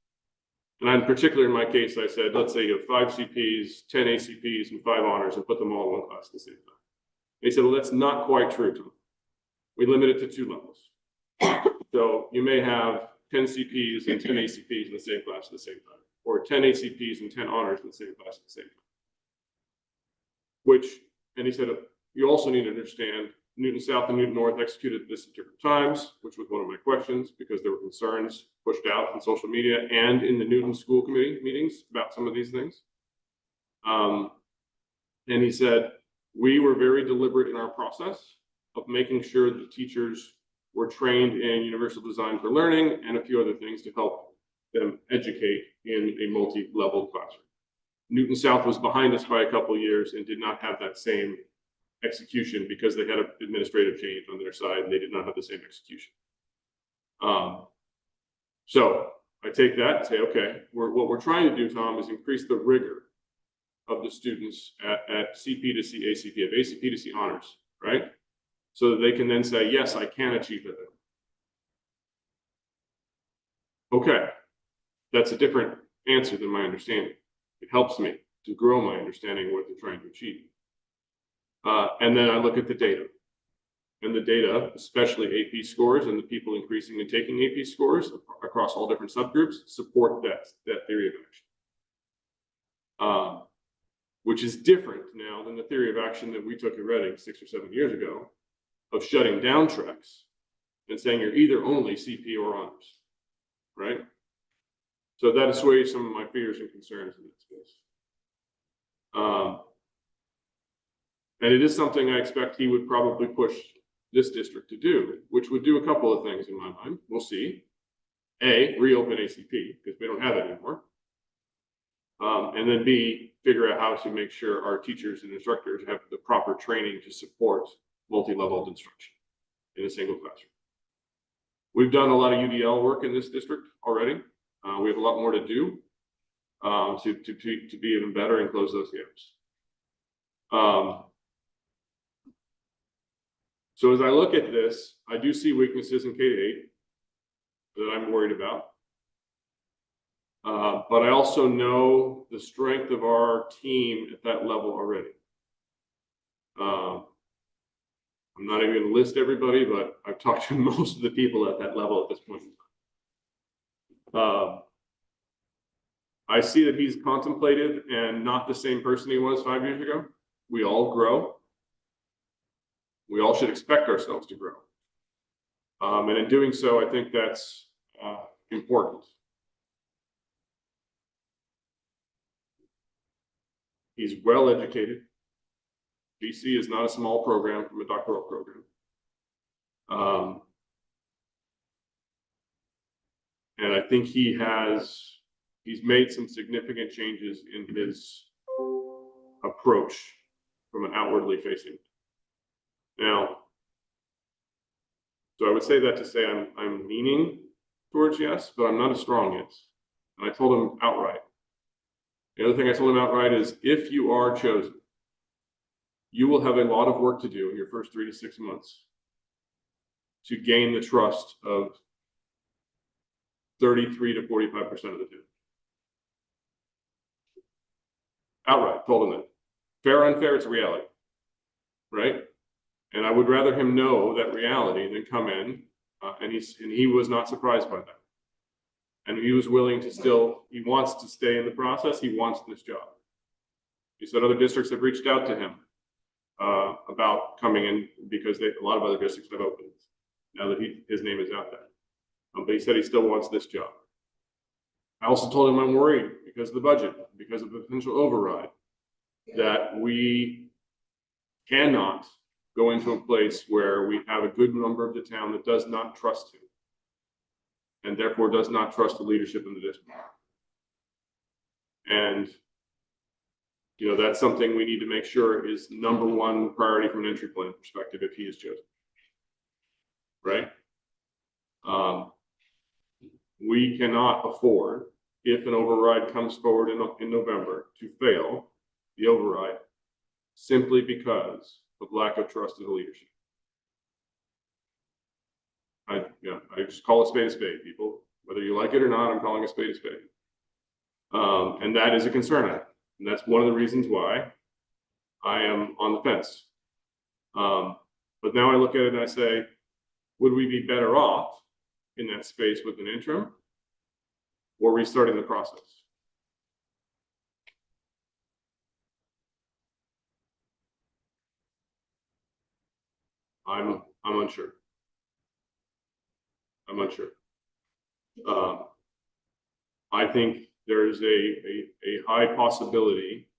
And in particular, in my case, I said, let's say you have 5 CPs, 10 ACPs, and 5 honors, and put them all in one class at the same time. And he said, well, that's not quite true, Tom. We limit it to 2 levels. So you may have 10 CPs and 10 ACPs in the same class at the same time, or 10 ACPs and 10 honors in the same class at the same time. And he said, you also need to understand Newton South and Newton North executed this at different times, which was one of my questions, because there were concerns pushed out on social media and in the Newton School Committee meetings about some of these things. And he said, we were very deliberate in our process of making sure that teachers were trained in universal design for learning and a few other things to help them educate in a multi-level classroom. Newton South was behind us by a couple of years and did not have that same execution because they had an administrative change on their side and they did not have the same execution. So I take that and say, okay, what we're trying to do, Tom, is increase the rigor of the students at CP to C, ACP, of ACP to C honors, right? So that they can then say, yes, I can achieve that. Okay, that's a different answer than my understanding. It helps me to grow my understanding of what they're trying to achieve. And then I look at the data. And the data, especially AP scores and the people increasingly taking AP scores across all different subgroups, support that theory of action. Which is different now than the theory of action that we took at Reading 6 or 7 years ago, of shutting down tracks and saying you're either only CP or honors, right? So that assuaged some of my fears and concerns in that space. And it is something I expect he would probably push this district to do, which would do a couple of things in my mind. We'll see. A, reopen ACP, because we don't have it anymore. And then B, figure out how to make sure our teachers and instructors have the proper training to support multi-level instruction in a single classroom. We've done a lot of UDL work in this district already. We have a lot more to do to be even better and close those gaps. So as I look at this, I do see weaknesses in K-8 that I'm worried about. But I also know the strength of our team at that level already. I'm not even going to list everybody, but I've talked to most of the people at that level at this point. I see that he's contemplative and not the same person he was 5 years ago. We all grow. We all should expect ourselves to grow. And in doing so, I think that's important. He's well educated. BC is not a small program from a doctoral program. And I think he's made some significant changes in his approach from an outwardly facing. Now, so I would say that to say I'm leaning towards yes, but I'm not a strong yes. And I told him outright. The other thing I told him outright is if you are chosen, you will have a lot of work to do in your first 3 to 6 months to gain the trust of 33 to 45% of the team. Outright, told him that. Fair or unfair, it's a reality, right? And I would rather him know that reality than come in, and he was not surprised by that. And he was willing to he wants to stay in the process. He wants this job. He said other districts have reached out to him about coming in because a lot of other districts have opened now that his name is out there. But he said he still wants this job. I also told him I'm worried because of the budget, because of the potential override, that we cannot go into a place where we have a good number of the town that does not trust him and therefore does not trust the leadership in the district. And that's something we need to make sure is #1 priority from an entry plan perspective if he is chosen. Right? We cannot afford, if an override comes forward in November, to fail the override simply because of lack of trust of the leadership. I just call a spade, people. Whether you like it or not, I'm calling a spade. And that is a concern. And that's one of the reasons why I am on the fence. But now I look at it and I say, would we be better off in that space with an interim or restarting the process? I'm unsure. I'm unsure. I think there is a high possibility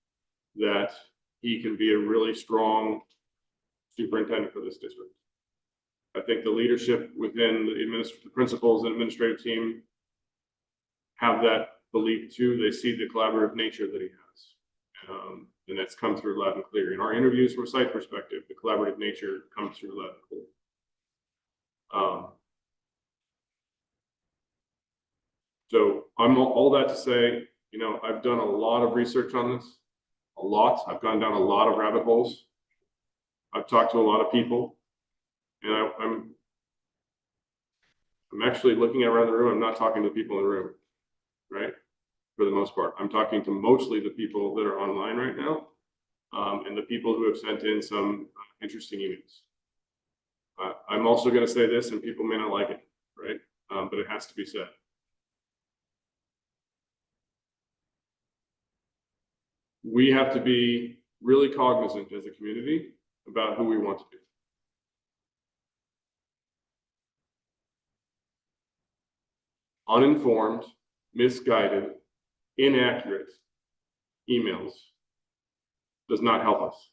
that he can be a really strong superintendent for this district. I think the leadership within the principals and administrative team have that belief too. They see the collaborative nature that he has. And that's come through loud and clear. In our interviews from a site perspective, the collaborative nature comes through loud and clear. So I'm all that to say, I've done a lot of research on this, a lot. I've gone down a lot of rabbit holes. I've talked to a lot of people, and I'm actually looking around the room. I'm not talking to people in the room, right? For the most part, I'm talking to mostly the people that are online right now, and the people who have sent in some interesting emails. I'm also going to say this, and people may not like it, right? But it has to be said. We have to be really cognizant as a community about who we want to be. Uninformed, misguided, inaccurate emails does not help us.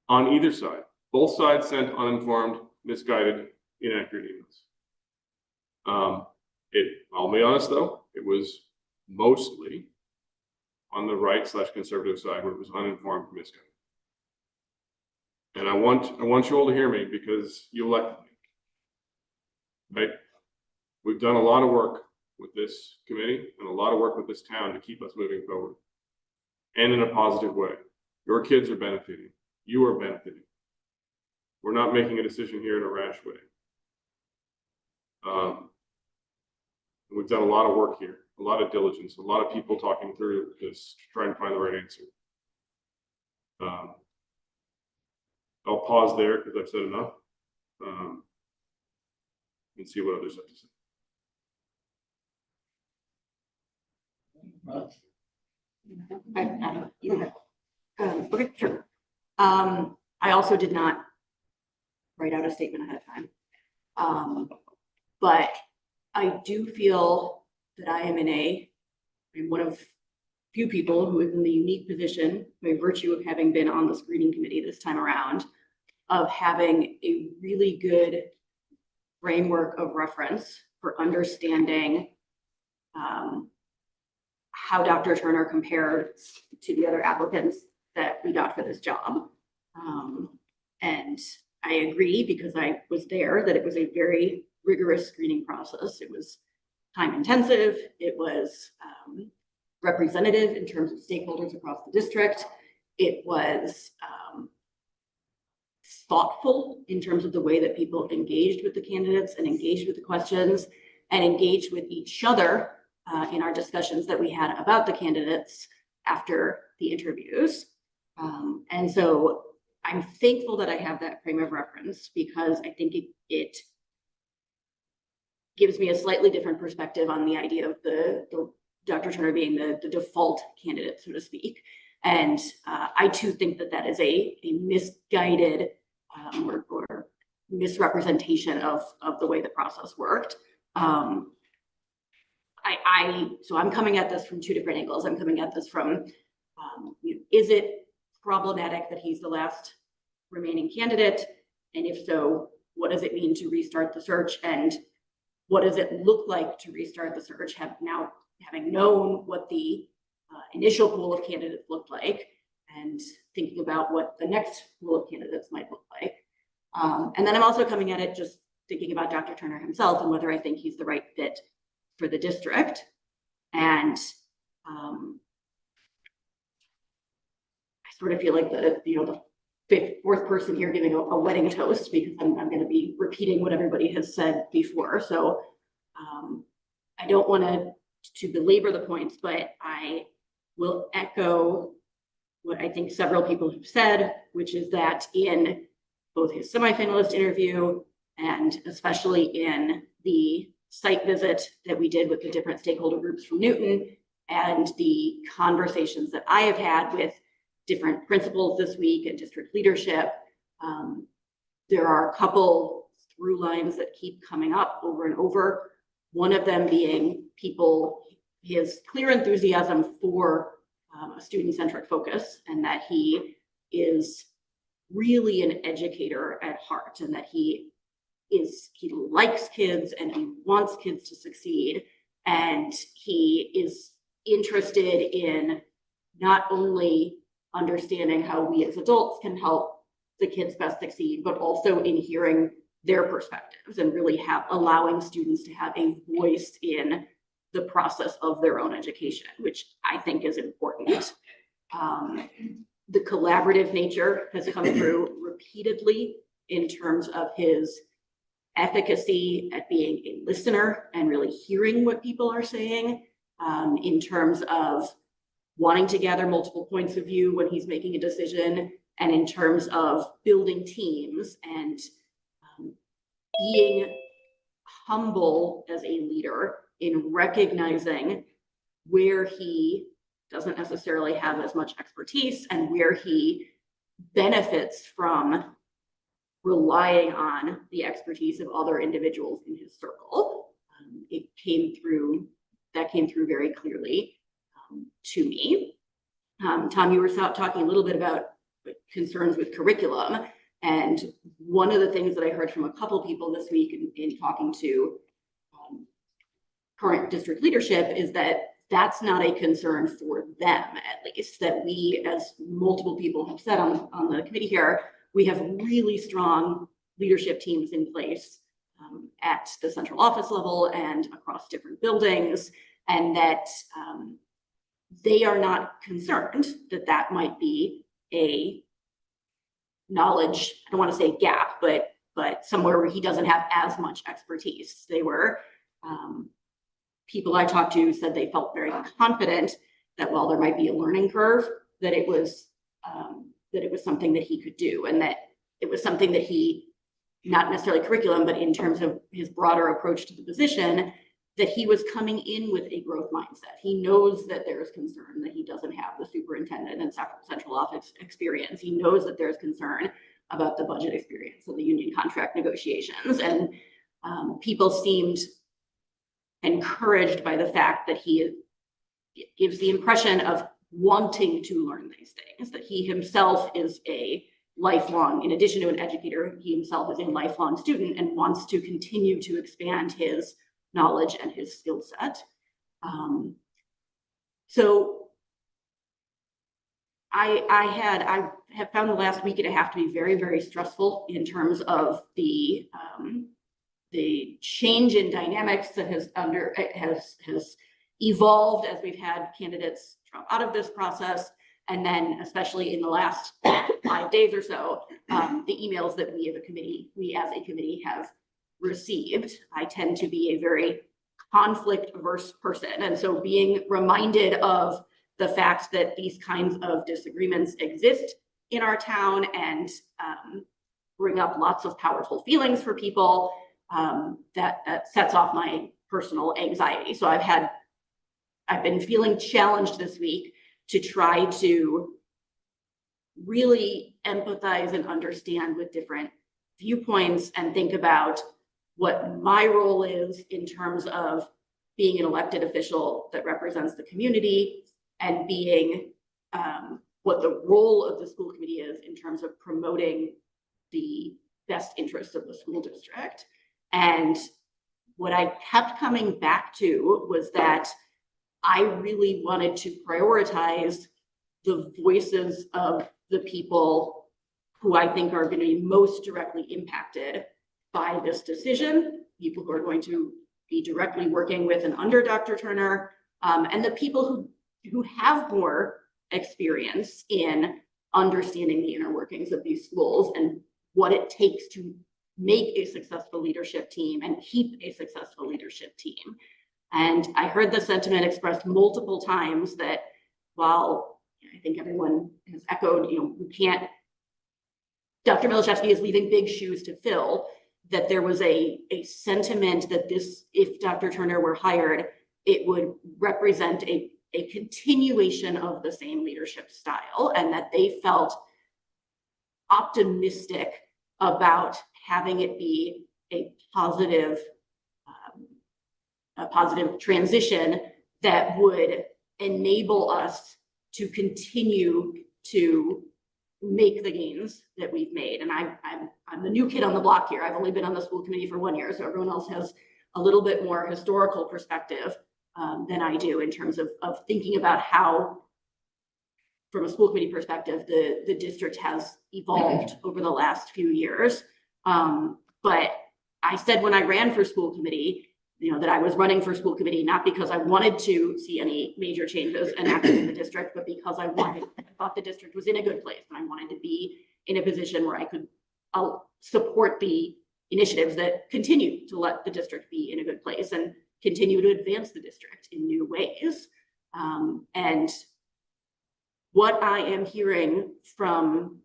On either side, both sides sent uninformed, misguided, inaccurate emails. I'll be honest though, it was mostly on the right/conservative side where it was uninformed, misguided. And I want you all to hear me because you elected me, right? We've done a lot of work with this committee and a lot of work with this town to keep us moving forward and in a positive way. Your kids are benefiting. You are benefiting. We're not making a decision here in a rash way. We've done a lot of work here, a lot of diligence, a lot of people talking through this, trying to find the right answer. I'll pause there because I've said enough. And see what others have to say. Okay, sure. I also did not write out a statement ahead of time. But I do feel that I'm one of few people who is in the unique position by virtue of having been on the screening committee this time around, of having a really good framework of reference for understanding how Dr. Turner compares to the other applicants that we got for this job. And I agree, because I was there, that it was a very rigorous screening process. It was time intensive. It was representative in terms of stakeholders across the district. It was thoughtful in terms of the way that people engaged with the candidates and engaged with the questions and engaged with each other in our discussions that we had about the candidates after the interviews. And so I'm thankful that I have that frame of reference, because I think it gives me a slightly different perspective on the idea of the Dr. Turner being the default candidate, so to speak. And I too think that is a misguided or misrepresentation of the way the process worked. So I'm coming at this from two different angles. I'm coming at this from, is it problematic that he's the last remaining candidate? And if so, what does it mean to restart the search? And what does it look like to restart the search, having known what the initial pool of candidates looked like, and thinking about what the next pool of candidates might look like. And then I'm also coming at it just thinking about Dr. Turner himself and whether I think he's the right fit for the district. And I sort of feel like the fourth person here giving a wedding toast, because I'm going to be repeating what everybody has said before. So I don't want to belabor the points, but I will echo what I think several people have said, which is that in both his semifinalist interview and especially in the site visit that we did with the different stakeholder groups from Newton, and the conversations that I have had with different principals this week and district leadership, there are a couple through lines that keep coming up over and over. One of them being his clear enthusiasm for a student-centric focus, and that he is really an educator at heart, and that he likes kids and he wants kids to succeed, and he is interested in not only understanding how we as adults can help the kids best succeed, but also in hearing their perspectives and really allowing students to have a voice in the process of their own education, which I think is important. The collaborative nature has come through repeatedly in terms of his efficacy at being a listener and really hearing what people are saying, in terms of wanting to gather multiple points of view when he's making a decision, and in terms of building teams and being humble as a leader in recognizing where he doesn't necessarily have as much expertise and where he benefits from relying on the expertise of other individuals in his circle. That came through very clearly to me. Tom, you were talking a little bit about concerns with curriculum. And one of the things that I heard from a couple people this week in talking to current district leadership is that that's not a concern for them, at least, that we, as multiple people have said on the committee here, we have really strong leadership teams in place at the central office level and across different buildings, and that they are not concerned that might be a knowledge, I don't want to say gap, but somewhere where he doesn't have as much expertise. They were, people I talked to said they felt very confident that while there might be a learning curve, that it was something that he could do, and that it was something that he, not necessarily curriculum, but in terms of his broader approach to the position, that he was coming in with a growth mindset. He knows that there's concern that he doesn't have the superintendent and central office experience. He knows that there's concern about the budget experience and the union contract negotiations. And people seemed encouraged by the fact that he gives the impression of wanting to learn these things, that he himself is a lifelong, in addition to an educator, he himself is a lifelong student and wants to continue to expand his knowledge and his skill set. So I have found the last week and a half to be very, very stressful in terms of the change in dynamics that has evolved as we've had candidates drop out of this process. And then especially in the last 5 days or so, the emails that we as a committee have received. I tend to be a very conflict averse person. And so being reminded of the fact that these kinds of disagreements exist in our town and bring up lots of powerful feelings for people, that sets off my personal anxiety. So I've been feeling challenged this week to try to really empathize and understand with different viewpoints and think about what my role is in terms of being an elected official that represents the community, and being what the role of the school committee is in terms of promoting the best interests of the school district. And what I kept coming back to was that I really wanted to prioritize the voices of the people who I think are going to be most directly impacted by this decision, people who are going to be directly working with and under Dr. Turner, and the people who have more experience in understanding the inner workings of these schools and what it takes to make a successful leadership team and keep a successful leadership team. And I heard the sentiment expressed multiple times that while I think everyone has echoed, we can't, Dr. Milishevsky is leaving big shoes to fill, that there was a sentiment that this, if Dr. Turner were hired, it would represent a continuation of the same leadership style, and that they felt optimistic about having it be a positive transition that would enable us to continue to make the gains that we've made. And I'm the new kid on the block here. I've only been on the school committee for 1 year, so everyone else has a little bit more historical perspective than I do in terms of thinking about how, from a school committee perspective, the district has evolved over the last few years. But I said when I ran for school committee, that I was running for school committee, not because I wanted to see any major changes enacted in the district, but because I thought the district was in a good place, and I wanted to be in a position where I could support the initiatives that continue to let the district be in a good place and continue to advance the district in new ways. And what I am hearing from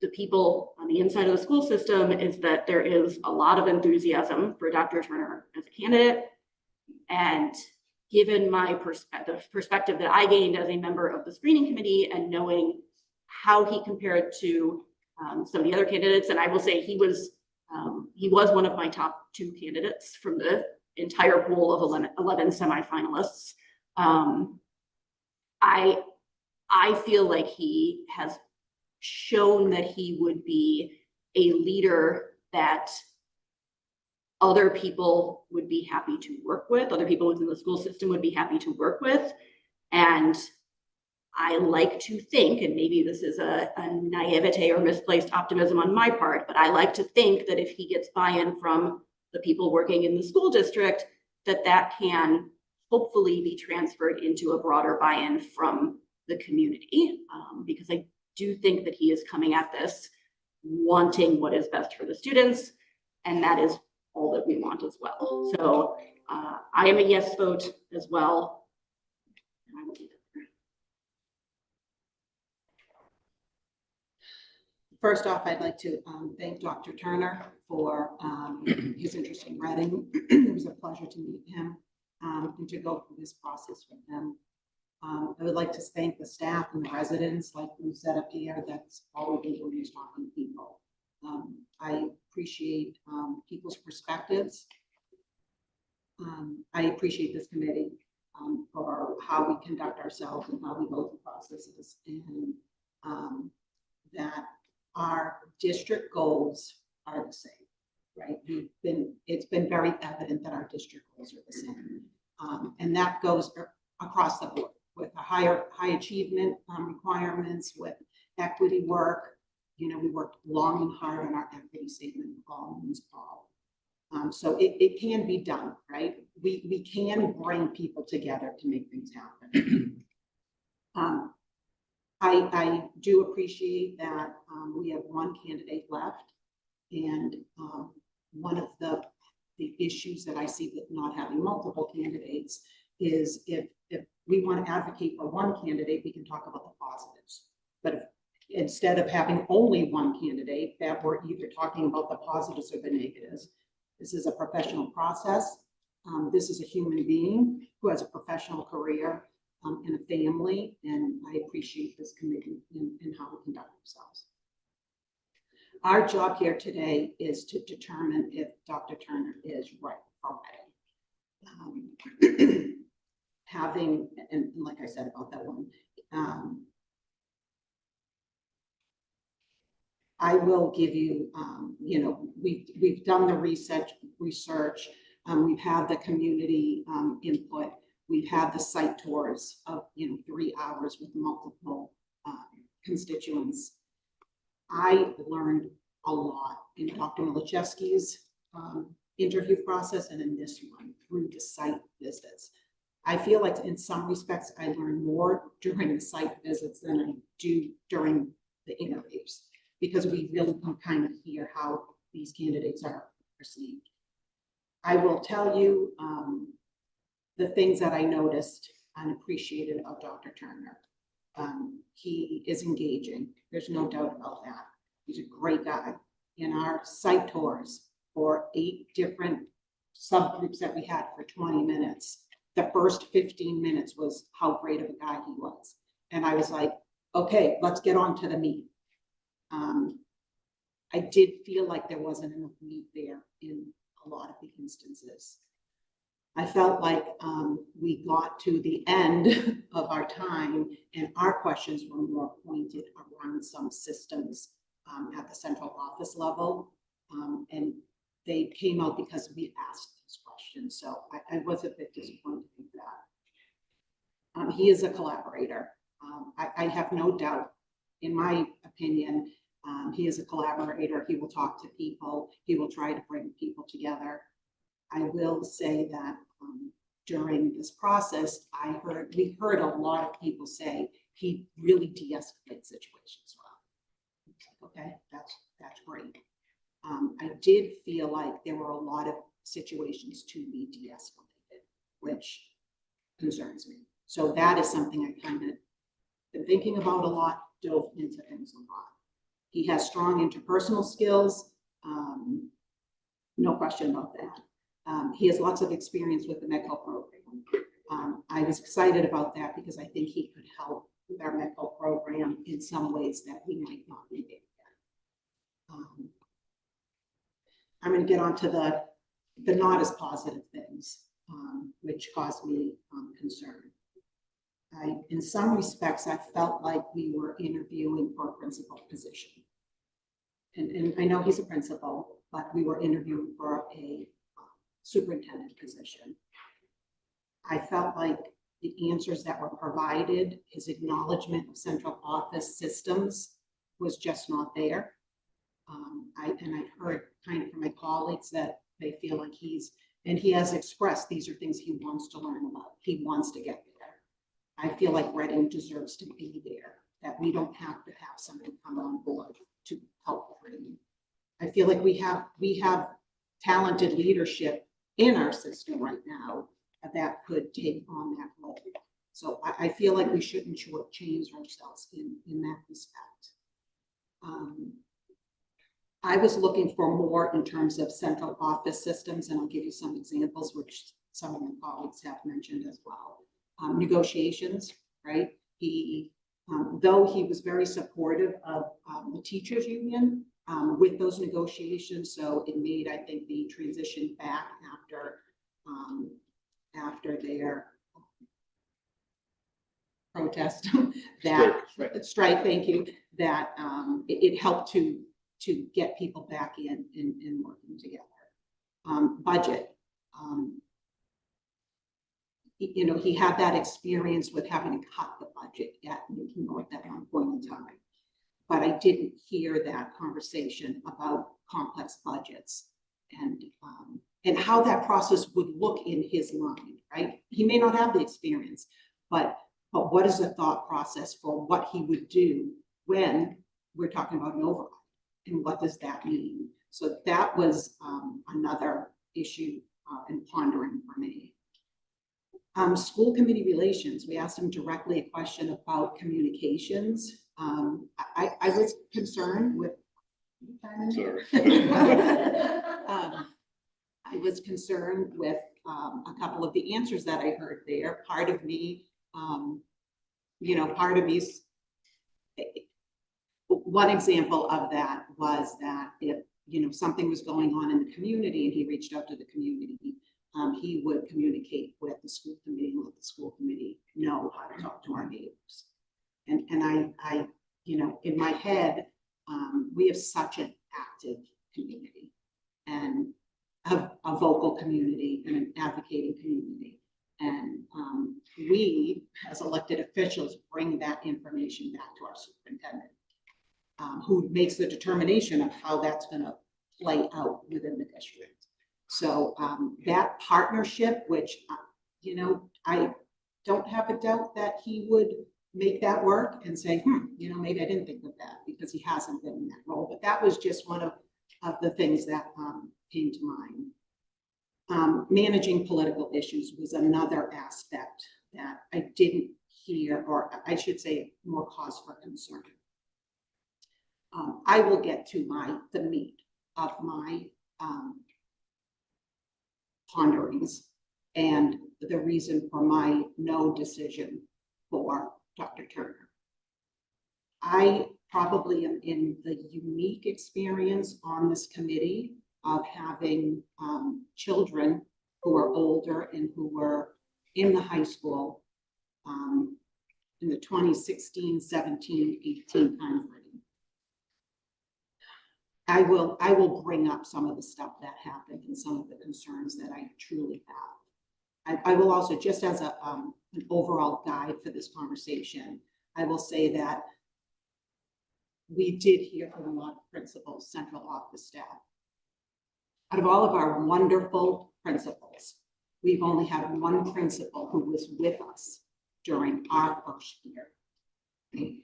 the people on the inside of the school system is that there is a lot of enthusiasm for Dr. Turner as a candidate. And given my perspective that I gained as a member of the screening committee, and knowing how he compared to some of the other candidates, and I will say he was one of my top 2 candidates from the entire pool of 11 semifinalists. I feel like he has shown that he would be a leader that other people would be happy to work with, other people within the school system would be happy to work with. And I like to think, and maybe this is a naivete or misplaced optimism on my part, but I like to think that if he gets buy-in from the people working in the school district, that can hopefully be transferred into a broader buy-in from the community, because I do think that he is coming at this wanting what is best for the students, and that is all that we want as well. So I am a yes vote as well. And I will leave it there. First off, I'd like to thank Dr. Turner for his interest in Reading. It was a pleasure to meet him and to go through this process with him. I would like to thank the staff and the residents, like we said up here, that's all we do when we're talking to people. I appreciate people's perspectives. I appreciate this committee for how we conduct ourselves and how we go through processes, and that our district goals are the same, right? It's been very evident that our district goals are the same. And that goes across the board with a high achievement requirements, with equity work. You know, we worked long and hard on our equity statement, all means all. So it can be done, right? We can bring people together to make things happen. I do appreciate that we have one candidate left, and one of the issues that I see with not having multiple candidates is if we want to advocate for one candidate, we can talk about the positives. But if, instead of having only one candidate, that we're either talking about the positives or the negatives. This is a professional process. This is a human being who has a professional career and a family, and I appreciate this committee and how we conduct ourselves. Our job here today is to determine if Dr. Turner is right for Reading. Having, and like I said about that one, I will give you, you know, we've done the research. We've had the community input. We've had the site tours of, 3 hours with multiple constituents. I learned a lot in Dr. Milichewski's interview process and in this one through the site visits. I feel like in some respects, I learned more during the site visits than I do during the interviews, because we really can kind of hear how these candidates are perceived. I will tell you the things that I noticed and appreciated about Dr. Turner. He is engaging. There's no doubt about that. He's a great guy. In our site tours for 8 different subgroups that we had for 20 minutes, the first 15 minutes was how great of a guy he was. And I was like, okay, let's get on to the meat. I did feel like there wasn't enough meat there in a lot of the instances. I felt like we got to the end of our time and our questions were more pointed around some systems at the central office level. And they came out because we asked those questions. So I was a bit disappointed with that. He is a collaborator. I have no doubt, in my opinion, he is a collaborator. He will talk to people. He will try to bring people together. I will say that during this process, we heard a lot of people say he really de-escalates situations well. Okay, that's great. I did feel like there were a lot of situations to be de-escalated, which concerns me. So that is something I kind of been thinking about a lot, dove into things a lot. He has strong interpersonal skills, no question about that. He has lots of experience with the MEDCO program. I was excited about that because I think he could help with our MEDCO program in some ways that we might not be able to. I'm going to get on to the not as positive things, which caused me concern. In some respects, I felt like we were interviewing for a principal position. And I know he's a principal, but we were interviewing for a superintendent position. I felt like the answers that were provided, his acknowledgement of central office systems was just not there. I've heard kind of from my colleagues that they feel like he has expressed these are things he wants to learn about. He wants to get there. I feel like Reading deserves to be there, that we don't have to have somebody come on board to help bring. I feel like we have talented leadership in our system right now that could take on that role. So I feel like we shouldn't shortchange ourselves in that respect. I was looking for more in terms of central office systems, and I'll give you some examples, which some of my colleagues have mentioned as well. Negotiations, right? He, though he was very supportive of the teachers union with those negotiations, so it made, I think, the transition back after their protest, that strike, thank you, that it helped to get people back in working together. Budget. You know, he had that experience with having to cut the budget at North at one point in time. But I didn't hear that conversation about complex budgets and how that process would look in his mind, right? He may not have the experience, but what is the thought process for what he would do when we're talking about an override? And what does that mean? So that was another issue in pondering for me. School committee relations, we asked him directly a question about communications. I was concerned with, I was concerned with a couple of the answers that I heard there. Part of me, you know, part of me's, one example of that was that if, you know, something was going on in the community and he reached out to the community, he would communicate with the school committee and let the school committee know how to talk to our neighbors. And I, you know, in my head, we have such an active community and a vocal community and an advocating community. And we, as elected officials, bring that information back to our superintendent, who makes the determination of how that's going to play out within the district. So that partnership, which, you know, I don't have a doubt that he would make that work and say, you know, maybe I didn't think of that because he hasn't been in that role. But that was just one of the things that came to mind. Managing political issues was another aspect that I didn't hear, or I should say more cause for concern. I will get to the meat of my ponderings and the reason for my no decision for Dr. Turner. I probably am in the unique experience on this committee of having children who are older and who were in the high school in the 2016, 17, 18 time frame. I will bring up some of the stuff that happened and some of the concerns that I truly have. I will also, just as an overall guide for this conversation, I will say that we did hear from a lot of principals, central office staff. Out of all of our wonderful principals, we've only had one principal who was with us during our first year. Okay?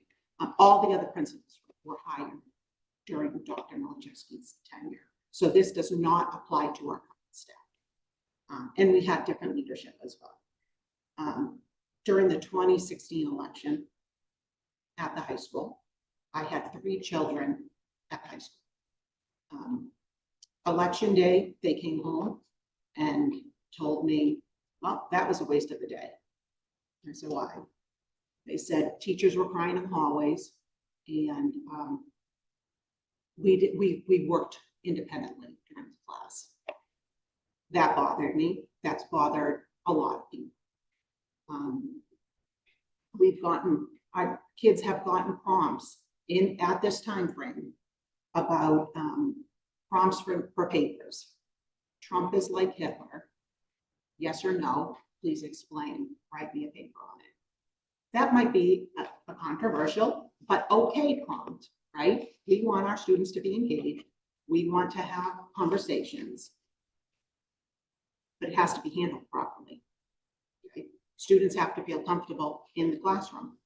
All the other principals were hired during Dr. Malachewski's tenure. So this does not apply to our staff. And we had different leadership as well. During the 2016 election at the high school, I had 3 children at the high school. Election day, they came home and told me, well, that was a waste of the day. I said, why? They said teachers were crying in the hallways and we worked independently during the class. That bothered me. That's bothered a lot of people. Our kids have gotten prompts at this time frame about prompts for papers. Trump is like Hitler. Yes or no? Please explain. Write me a paper on it. That might be a controversial, but okay prompt, right? We want our students to be engaged. We want to have conversations, but it has to be handled properly. Right? Students have to feel comfortable in the classroom.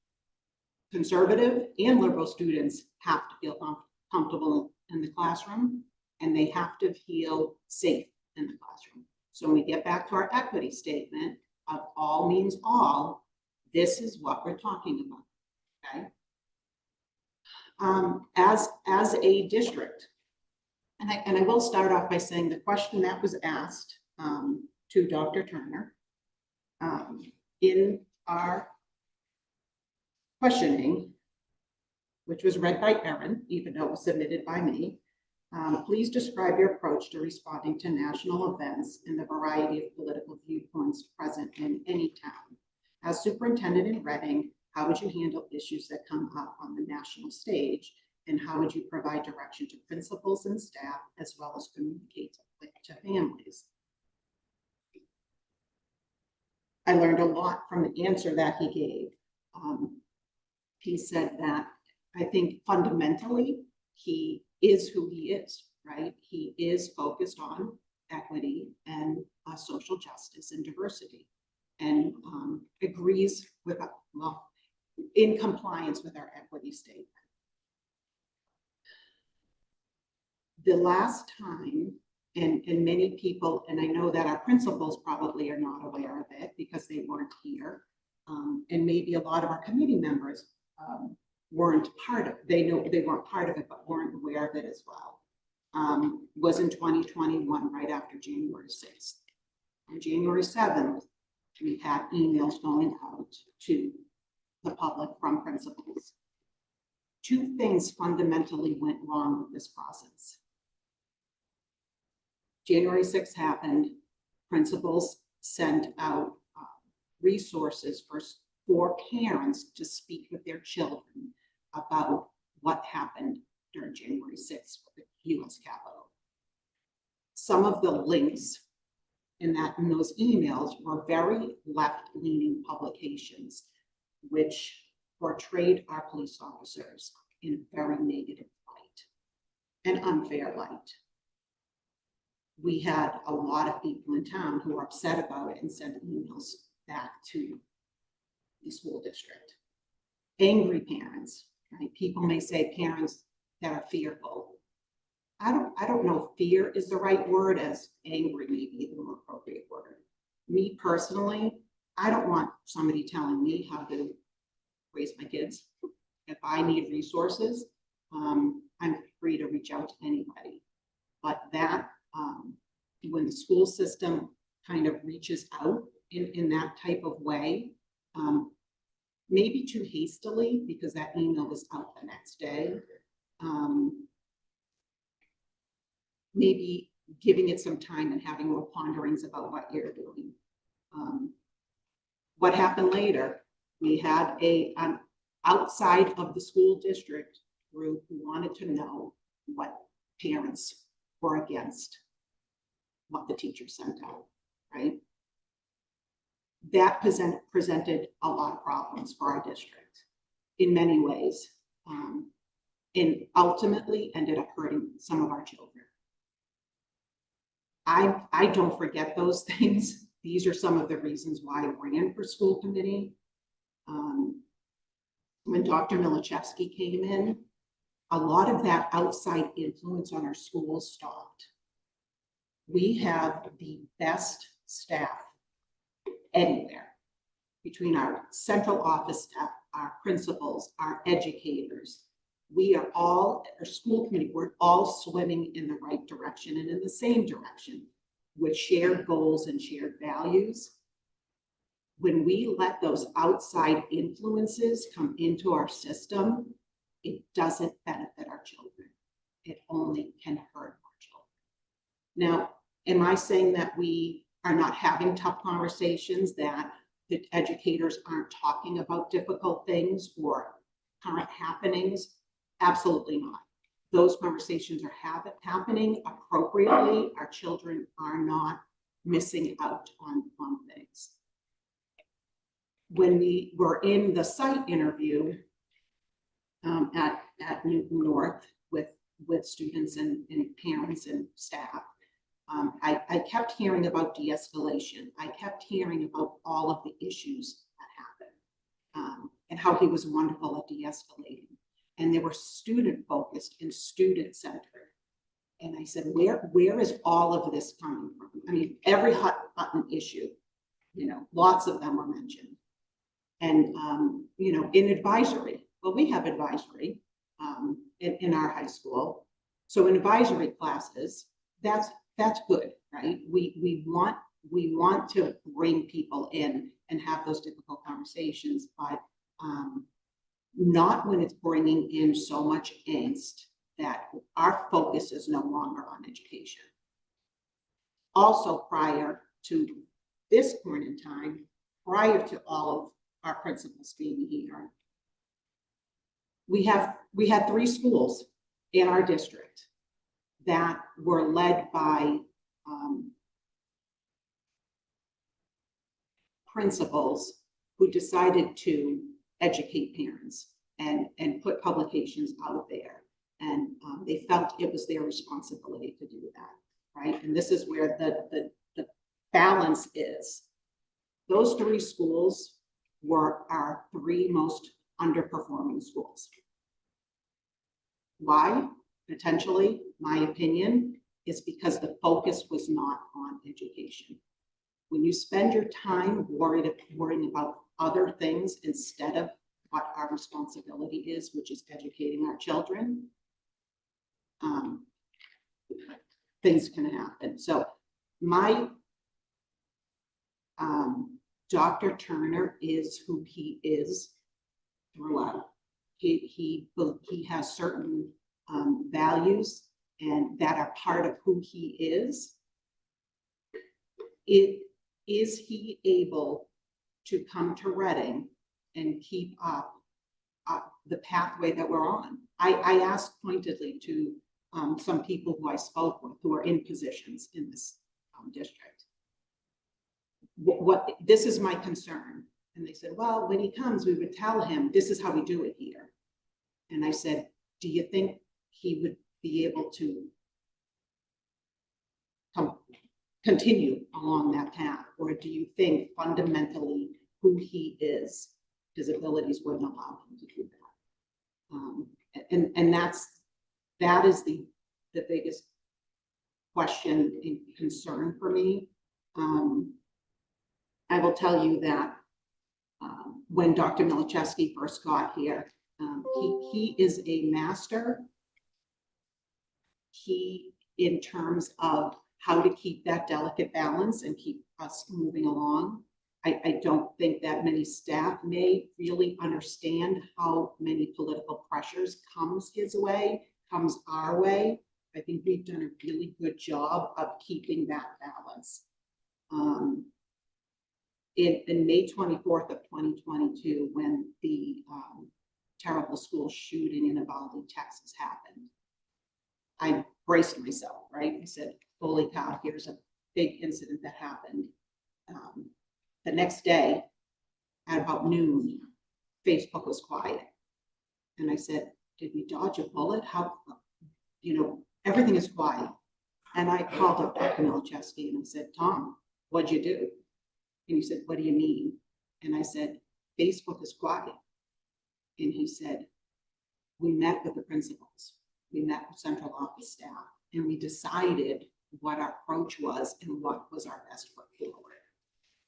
Conservative and liberal students have to feel comfortable in the classroom, and they have to feel safe in the classroom. So when we get back to our equity statement of all means all, this is what we're talking about, okay? As a district, and I will start off by saying the question that was asked to Dr. Turner in our questioning, which was read by Erin, even though it was submitted by me. Please describe your approach to responding to national events and the variety of political viewpoints present in any town. As superintendent in Reading, how would you handle issues that come up on the national stage? And how would you provide direction to principals and staff, as well as communicate to families? I learned a lot from the answer that he gave. He said that I think fundamentally he is who he is, right? He is focused on equity and social justice and diversity, and agrees with, well, in compliance with our equity statement. The last time, and many people, and I know that our principals probably are not aware of it because they weren't here, and maybe a lot of our committee members weren't part of, they know they weren't part of it, but weren't aware of it as well, was in 2021, right after January 6th. On January 7th, we had emails going out to the public from principals. Two things fundamentally went wrong with this process. January 6th happened, principals sent out resources for parents to speak with their children about what happened during January 6th with the US Capitol. Some of the links in those emails were very left-leaning publications, which portrayed our police officers in a very negative light, an unfair light. We had a lot of people in town who were upset about it and sent emails back to the school district. Angry parents, right? People may say parents that are fearful. I don't know if fear is the right word, as angry may be the more appropriate word. Me personally, I don't want somebody telling me how to raise my kids. If I need resources, I'm free to reach out to anybody. But that, when the school system kind of reaches out in that type of way, maybe too hastily, because that email was out the next day, maybe giving it some time and having more ponderings about what you're doing. What happened later, we had an outside of the school district group who wanted to know what parents were against what the teacher sent out, right? That presented a lot of problems for our district in many ways, and ultimately ended up hurting some of our children. I don't forget those things. These are some of the reasons why I ran for school committee. When Dr. Milichevsky came in, a lot of that outside influence on our schools stopped. We have the best staff anywhere, between our central office staff, our principals, our educators. We are all, our school committee, we're all swimming in the right direction and in the same direction with shared goals and shared values. When we let those outside influences come into our system, it doesn't benefit our children. It only can hurt our children. Now, am I saying that we are not having tough conversations, that the educators aren't talking about difficult things or current happenings? Absolutely not. Those conversations are happening appropriately. Our children are not missing out on things. When we were in the site interview at Newton North with students and parents and staff, I kept hearing about de-escalation. I kept hearing about all of the issues that happened, and how he was wonderful at de-escalating. and they were student focused and student centered. And I said, where is all of this coming from? I mean, every hot button issue, you know, lots of them were mentioned. And, you know, in advisory, well, we have advisory in our high school. So in advisory classes, that's good, right? We want to bring people in and have those difficult conversations, but not when it's bringing in so much angst that our focus is no longer on education. Also, prior to this point in time, prior to all of our principals being here, we had 3 schools in our district that were led by principals who decided to educate parents and put publications out there. And they felt it was their responsibility to do that, right? And this is where the balance is. Those 3 schools were our 3 most underperforming schools. Why? Potentially, my opinion, is because the focus was not on education. When you spend your time worrying about other things instead of what our responsibility is, which is educating our children, things can happen. So my Dr. Turner is who he is throughout. He has certain values and that are part of who he is. Is he able to come to Reading and keep up the pathway that we're on? I asked pointedly to some people who I spoke with who are in positions in this district. This is my concern. And they said, well, when he comes, we would tell him, this is how we do it here. And I said, do you think he would be able to continue along that path? Or do you think fundamentally who he is, his abilities wouldn't allow him to do that? And that is the biggest question and concern for me. I will tell you that when Dr. Milichewski first got here, he is a master. In terms of how to keep that delicate balance and keep us moving along. I don't think that many staff may really understand how many political pressures comes our way. I think we've done a really good job of keeping that balance. In May 24th of 2022, when the terrible school shooting in Uvalde, Texas happened, I braced myself, right? I said, holy cow, here's a big incident that happened. The next day, at about noon, Facebook was quiet. And I said, did we dodge a bullet? How, everything is quiet. And I called up Dr. Milichewski and I said, Tom, what'd you do? And he said, what do you mean? And I said, Facebook is quiet. And he said, we met with the principals. We met with central office staff and we decided what our approach was and what was our best foot forward.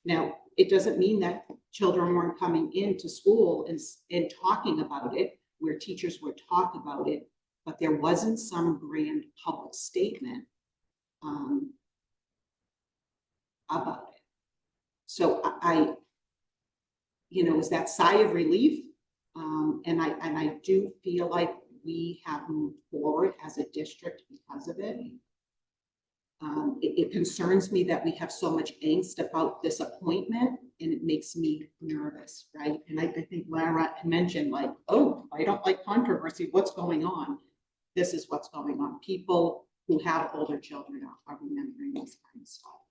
Now, it doesn't mean that children weren't coming into school and talking about it, where teachers would talk about it, but there wasn't some grand public statement about it. So I is that sigh of relief. And I do feel like we have moved forward as a district because of it. It concerns me that we have so much angst about this appointment and it makes me nervous, right? And I think Lara mentioned like, oh, I don't like controversy. What's going on? This is what's going on. People who have older children are remembering this kind of stuff.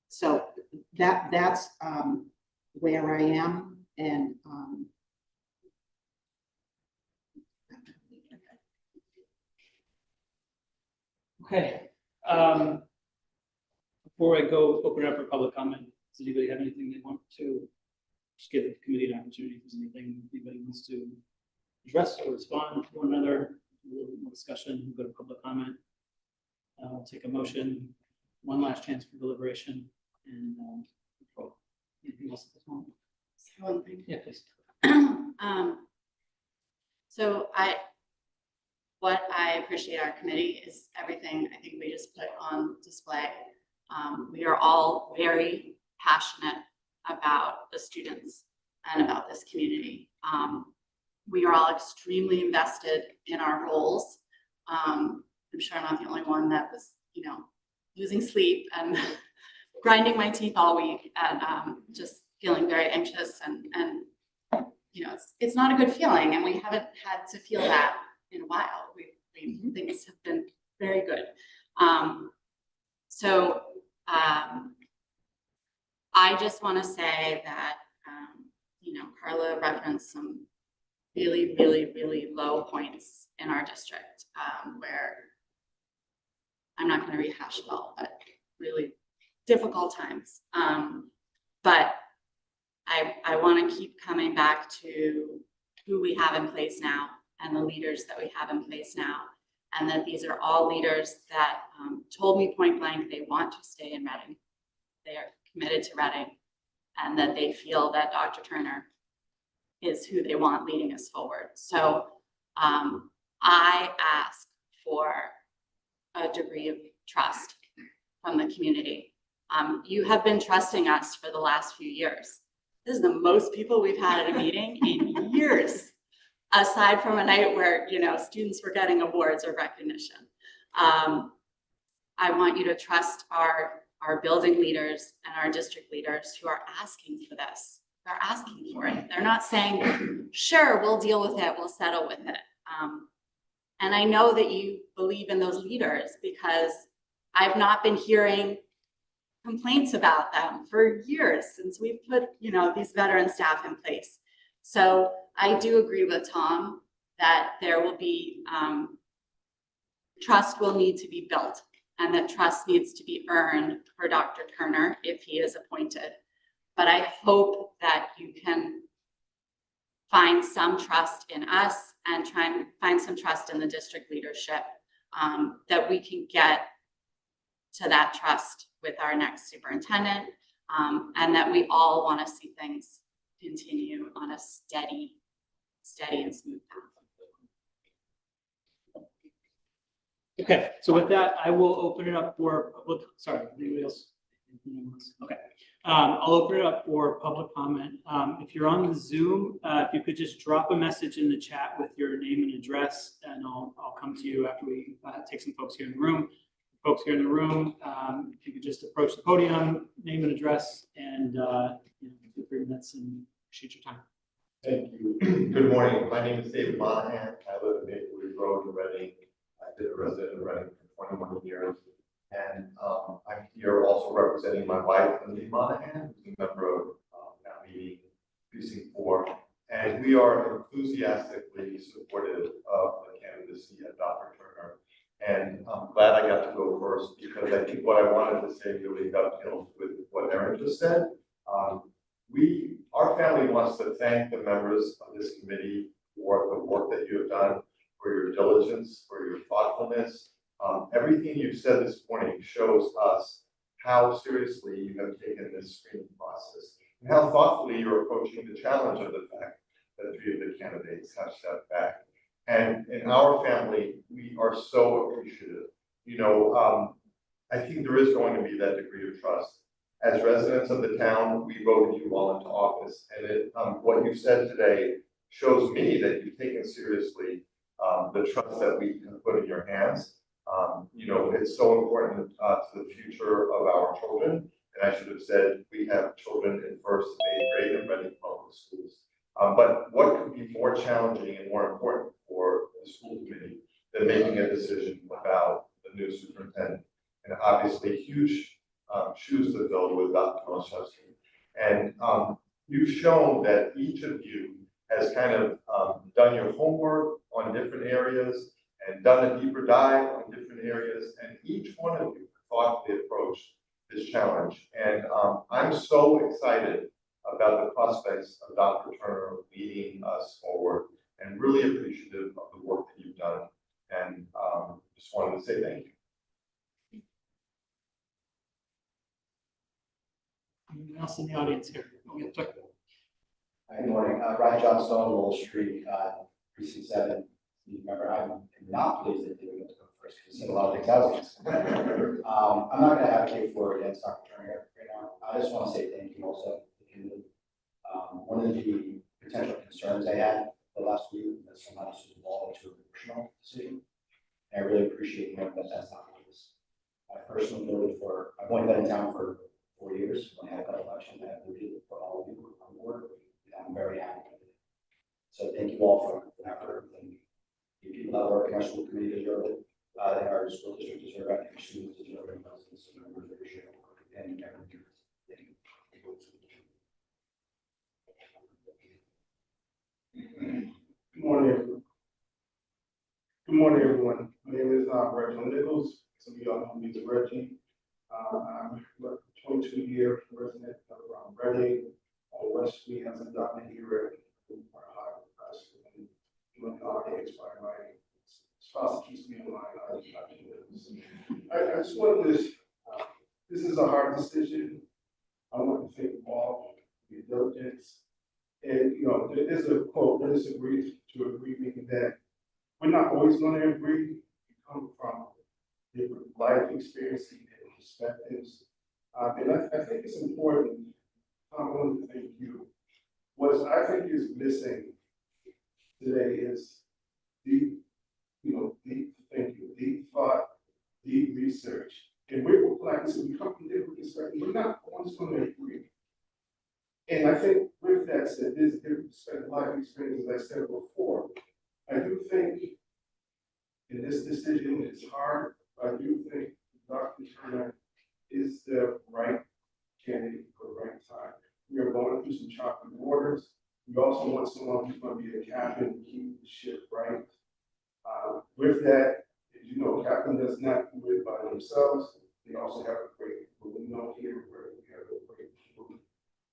So that's where I am. And Okay. Before I go open it up for public comment, does anybody have anything they want to just give the committee an opportunity if there's anything anybody wants to address or respond to one another, a little bit more discussion, we'll go to public comment. I'll take a motion, one last chance for deliberation, and anything else at this moment? One thing. Yeah, please. So what I appreciate our committee is everything I think we just put on display. We are all very passionate about the students and about this community. We are all extremely invested in our roles. I'm sure I'm not the only one that was, losing sleep and grinding my teeth all week and just feeling very anxious and it's not a good feeling, and we haven't had to feel that in a while. Things have been very good. I just want to say that Carla referenced some really, really, really low points in our district where I'm not going to rehash it all, but really difficult times. But I want to keep coming back to who we have in place now and the leaders that we have in place now, and that these are all leaders that told me point blank they want to stay in Reading. They are committed to Reading, and that they feel that Dr. Turner is who they want leading us forward. So I ask for a degree of trust from the community. You have been trusting us for the last few years. This is the most people we've had at a meeting in years, aside from a night where, students were getting awards or recognition. I want you to trust our building leaders and our district leaders who are asking for this. They're asking for it. They're not saying, sure, we'll deal with it, we'll settle with it. And I know that you believe in those leaders because I've not been hearing complaints about them for years since we've put, these veteran staff in place. So I do agree with Tom that there will be, trust will need to be built, and that trust needs to be earned for Dr. Turner if he is appointed. But I hope that you can find some trust in us and try and find some trust in the district leadership, that we can get to that trust with our next superintendent, and that we all want to see things continue on a steady and smooth path. Okay, so with that, I will open it up for public, sorry, anybody else? Okay, I'll open it up for public comment. If you're on the Zoom, if you could just drop a message in the chat with your name and address, and I'll come to you after we take some folks here in the room. Folks here in the room, if you could just approach the podium, name and address, and 3 minutes, and appreciate your time. Thank you. Good morning. My name is David Monahan. I live in Maplewood Road in Reading. I've been a resident of Reading for 21 years. And I'm here also representing my wife, Lindsay Monahan, who's a member of that meeting, Precinct 4. And we are enthusiastically supportive of the candidacy of Dr. Turner. And I'm glad I got to go first because I think what I wanted to say really dovetails with what Erin just said. Our family wants to thank the members of this committee for the work that you have done, for your diligence, for your thoughtfulness. Everything you've said this morning shows us how seriously you have taken this screening process and how thoughtfully you're approaching the challenge of the fact that 3 of the candidates have stepped back. And in our family, we are so appreciative. I think there is going to be that degree of trust. As residents of the town, we voted you all into office, and what you've said today shows me that you've taken seriously the trust that we have put in your hands. It's so important to the future of our children, and I should have said we have children in 1st and 8th grade in Reading Public Schools. But what could be more challenging and more important for the school committee than making a decision about the new superintendent? And obviously, huge shoes to fill with Dr. Malashevsky. And you've shown that each of you has kind of done your homework on different areas and done a deeper dive on different areas. And each one of you thoughtfully approached this challenge. And I'm so excited about the prospects of Dr. Turner leading us forward, and really appreciative of the work that you've done. And just wanted to say thank you. Anyone else in the audience here? Oh, yeah, Chuck. Good morning, Ryan Johnstone, Wall Street, precinct 7. You remember, I'm not pleased that they were going to go first because a lot of things I was asking. I'm not going to advocate for or against Dr. Turner right now. I just want to say thank you also. One of the potential concerns I had the last week was that somehow this was involved into a emotional decision. And I really appreciate hearing that that's not the case. I personally voted for, I've only been in town for 4 years. When I had that election, I voted for all of you on board. I'm very happy with it. So thank you all for everything. The people that work in our school committee deserve it. In our school district deserve it. And students deserve it. So I'm really appreciate it. And everything. Thank you. Good morning, everyone. Good morning, everyone. My name is Reginald Nichols. Some of y'all know me as Reggie. I'm a 22-year resident of Reading. West Street has adopted here at Harvard University, and doing holidays by my spouse keeps me in line. I just wanted this. This is a hard decision. I want to thank all for your diligence. And there is a quote. Let us agree to agree, meaning that we're not always going to agree. We come from different life experiences and perspectives, and I think it's important. I want to thank you. What I think is missing today is deep, deep thinking, deep thought, deep research. And we're like I said, we come from different perspectives. We're not always going to agree. And I think with that said, there's different perspective, life experiences, as I said before. I do think in this decision it's hard, but I do think Dr. Turner is the right candidate for the right time. We are going through some choppy waters. We also want someone who's going to be a captain to keep the ship right. With that, as you know, captain does not do it by themselves. They also have a great people. We know here where we have a great people,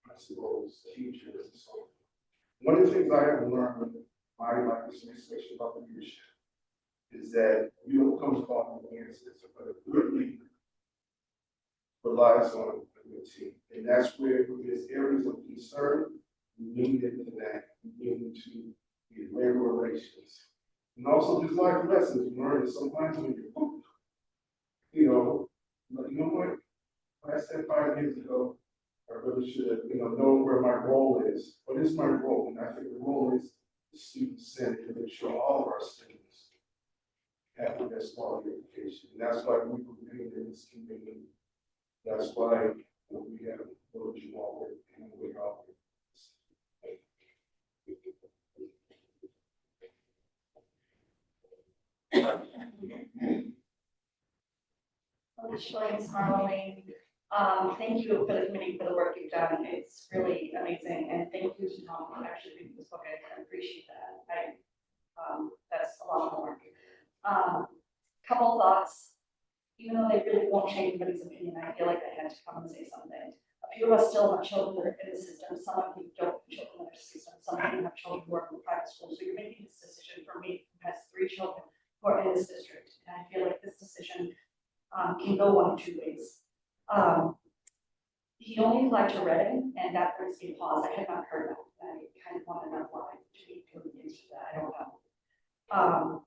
principals, teachers, and so on. One of the things I have learned in my life, especially about the leadership, is that you don't come across the answers, but a good leader relies on a good team. And that's where there's areas of concern, we lean into that, we lean into the labor relations. And also just life lessons, you learn that sometimes when you're booked, you know what? I said 5 years ago, I really should have, known where my role is. What is my role? And I think the role is the student center to make sure all of our students have the best quality education. And that's why we believe in this community. That's why we have voted you all with and we all with. Shillings, Marlene. Thank you for the committee for the work you've done. It's really amazing. And thank you to Tom for actually reading this book. I appreciate that. That's a lot of work. Couple thoughts. Even though they really won't change anybody's opinion, I feel like I had to come and say something. A few of us still have children that are in the system. Some of you don't have children in the system. Some of you have children who work in private schools. So you're making this decision for me, who has 3 children who are in this district. And I feel like this decision can go one of 2 ways. He only applied to Reading, and that brings me pause. I had not heard that. I kind of want to know why. To be able to answer that, I don't know.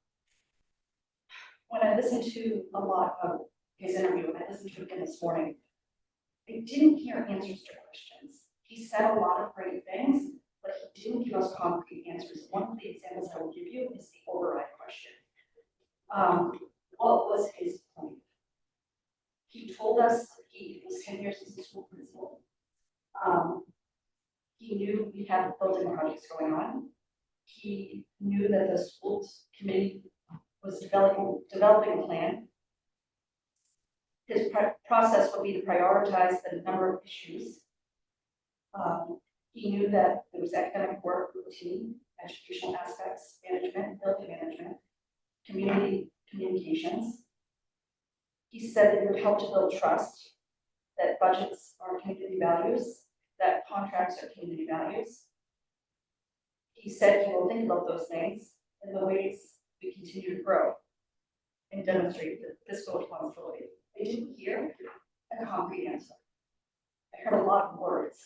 When I listened to a lot of his interview, and I listened to it again this morning, I didn't hear answers to questions. He said a lot of great things, but he didn't give us concrete answers. One of the examples I will give you is the override question. What was his point? He told us he was 10 years as a school principal. He knew we had building projects going on. He knew that the schools committee was developing a plan. His process would be to prioritize the number of issues. He knew that there was academic work, routine, educational aspects, management, building management, community communications. He said that it would help to build trust, that budgets are community values, that contracts are community values. He said he will think about those things in the ways we continue to grow and demonstrate the fiscal responsibility. I didn't hear a concrete answer. I heard a lot of words.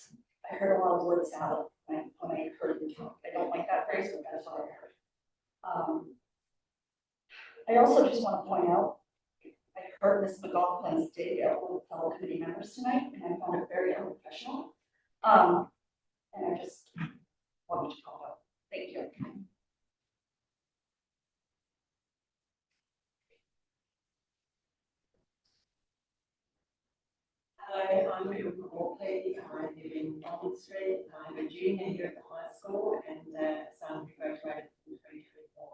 I heard a lot of words out when I heard him talk. I don't like that phrase, but that's what I heard. I also just want to point out, I heard Ms. McLaughlin's day out with fellow committee members tonight, and I found it very unprofessional. And I just wanted to call out. Thank you. Hello, I'm Ilka Walkley. I live in Bond Street. I'm a junior here at the high school and son who graduated in 2024.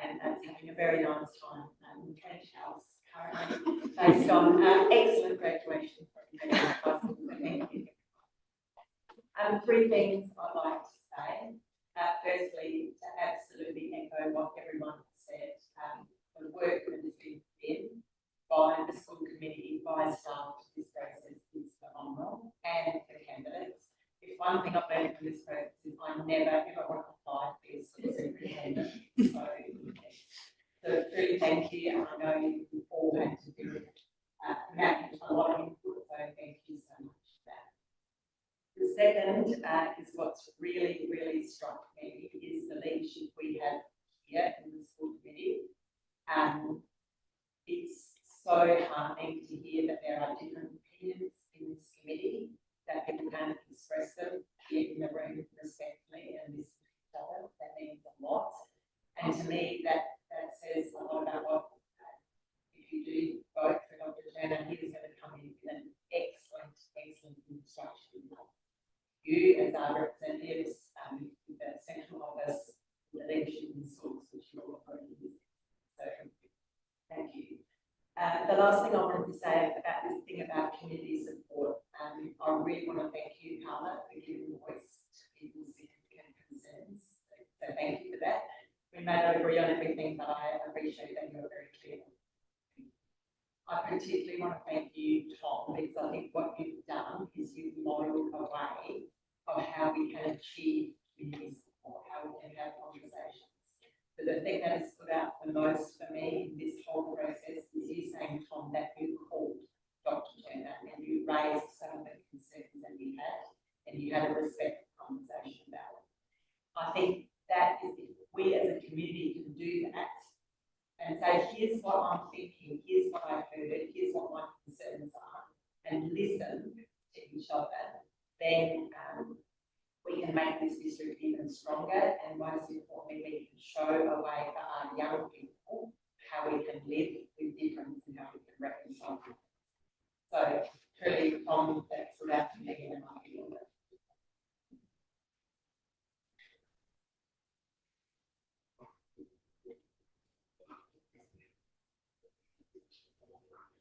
And having a very nice time in Kent House currently based on excellent graduation from the high school. So thank you. Three things I'd like to say. Firstly, to absolutely echo what everyone said. The work that has been done by the school committee, by staff to this process is phenomenal, and the candidates. If one thing I've learned from this process is I never ever want to apply for this superintendent. So truly thank you, and I know you've all had to do manage a lot of input, so thank you so much for that. The second is what's really, really struck me is the leadership we have here in the school committee. It's so heartening to hear that there are different opinions in this committee, that people can express them here in the room respectfully and listen to each other. That means a lot. And to me, that says a lot about what, if you do vote for Dr. Turner, he is going to come in with an excellent instruction. You, as our representatives, the central office, the leadership in schools, which you all already do. So, thank you. The last thing I wanted to say about this thing about community support, I really want to thank you, Carla, for giving voice to people's significant concerns. So thank you for that. We may not agree on everything, but I appreciate that you're very clear. I particularly want to thank you, Tom, because I think what you've done is you've modeled a way of how we can achieve community support, how we can have conversations. But the thing that has stood out the most for me in this whole process is you saying, Tom, that you called Dr. Turner and you raised some of the concerns that we had, and you had a respectful conversation about it. I think that is, if we as a community can do that and say, here's what I'm thinking, here's what I heard, here's what my concerns are, and listen to each other, then we can make this district even stronger, and most importantly, we can show a way for our young people how we can live with difference and how we can reconcile. So truly, Tom, that's about to be in my opinion.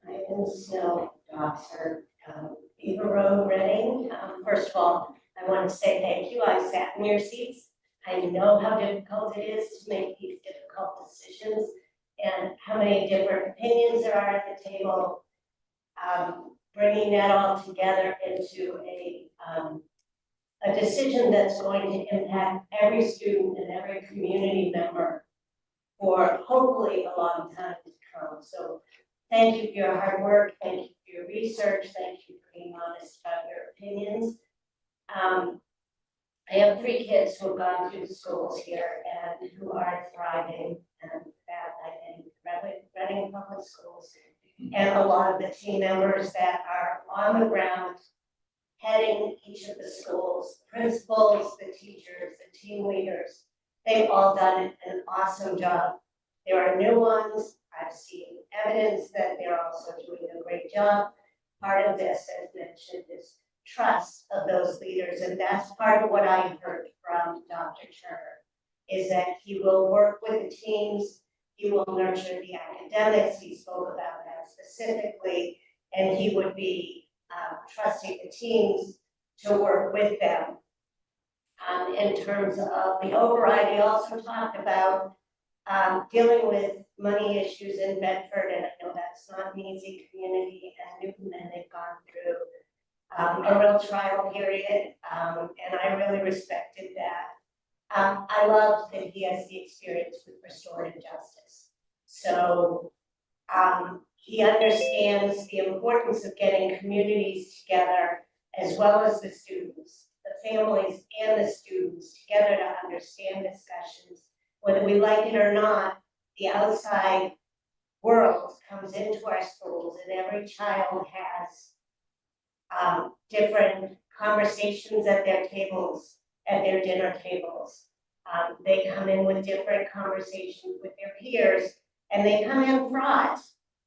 I am still Dr. Eva Rowe Redding. First of all, I want to say thank you. I sat in your seats. I know how difficult it is to make these difficult decisions and how many different opinions there are at the table. Bringing that all together into a decision that's going to impact every student and every community member for hopefully a long time to come. So thank you for your hard work. Thank you for your research. Thank you for being honest about your opinions. I have 3 kids who have gone through the schools here and who are thriving, and that I think Reading Public Schools, and a lot of the team members that are on the ground heading each of the schools, principals, the teachers, the team leaders, they've all done an awesome job. There are new ones. I've seen evidence that they're also doing a great job. Part of this, as mentioned, is trust of those leaders, and that's part of what I heard from Dr. Turner, is that he will work with the teams, he will nurture the academics, he spoke about that specifically, and he would be trusting the teams to work with them. In terms of the override, he also talked about dealing with money issues in Bedford, and I know that's not an easy community, and Newton, and they've gone through a real trial period, and I really respected that. I love that he has the experience with restorative justice. So he understands the importance of getting communities together as well as the students, the families and the students together to understand discussions. Whether we like it or not, the outside world comes into our schools and every child has different conversations at their tables, at their dinner tables. They come in with different conversations with their peers, and they come in fraught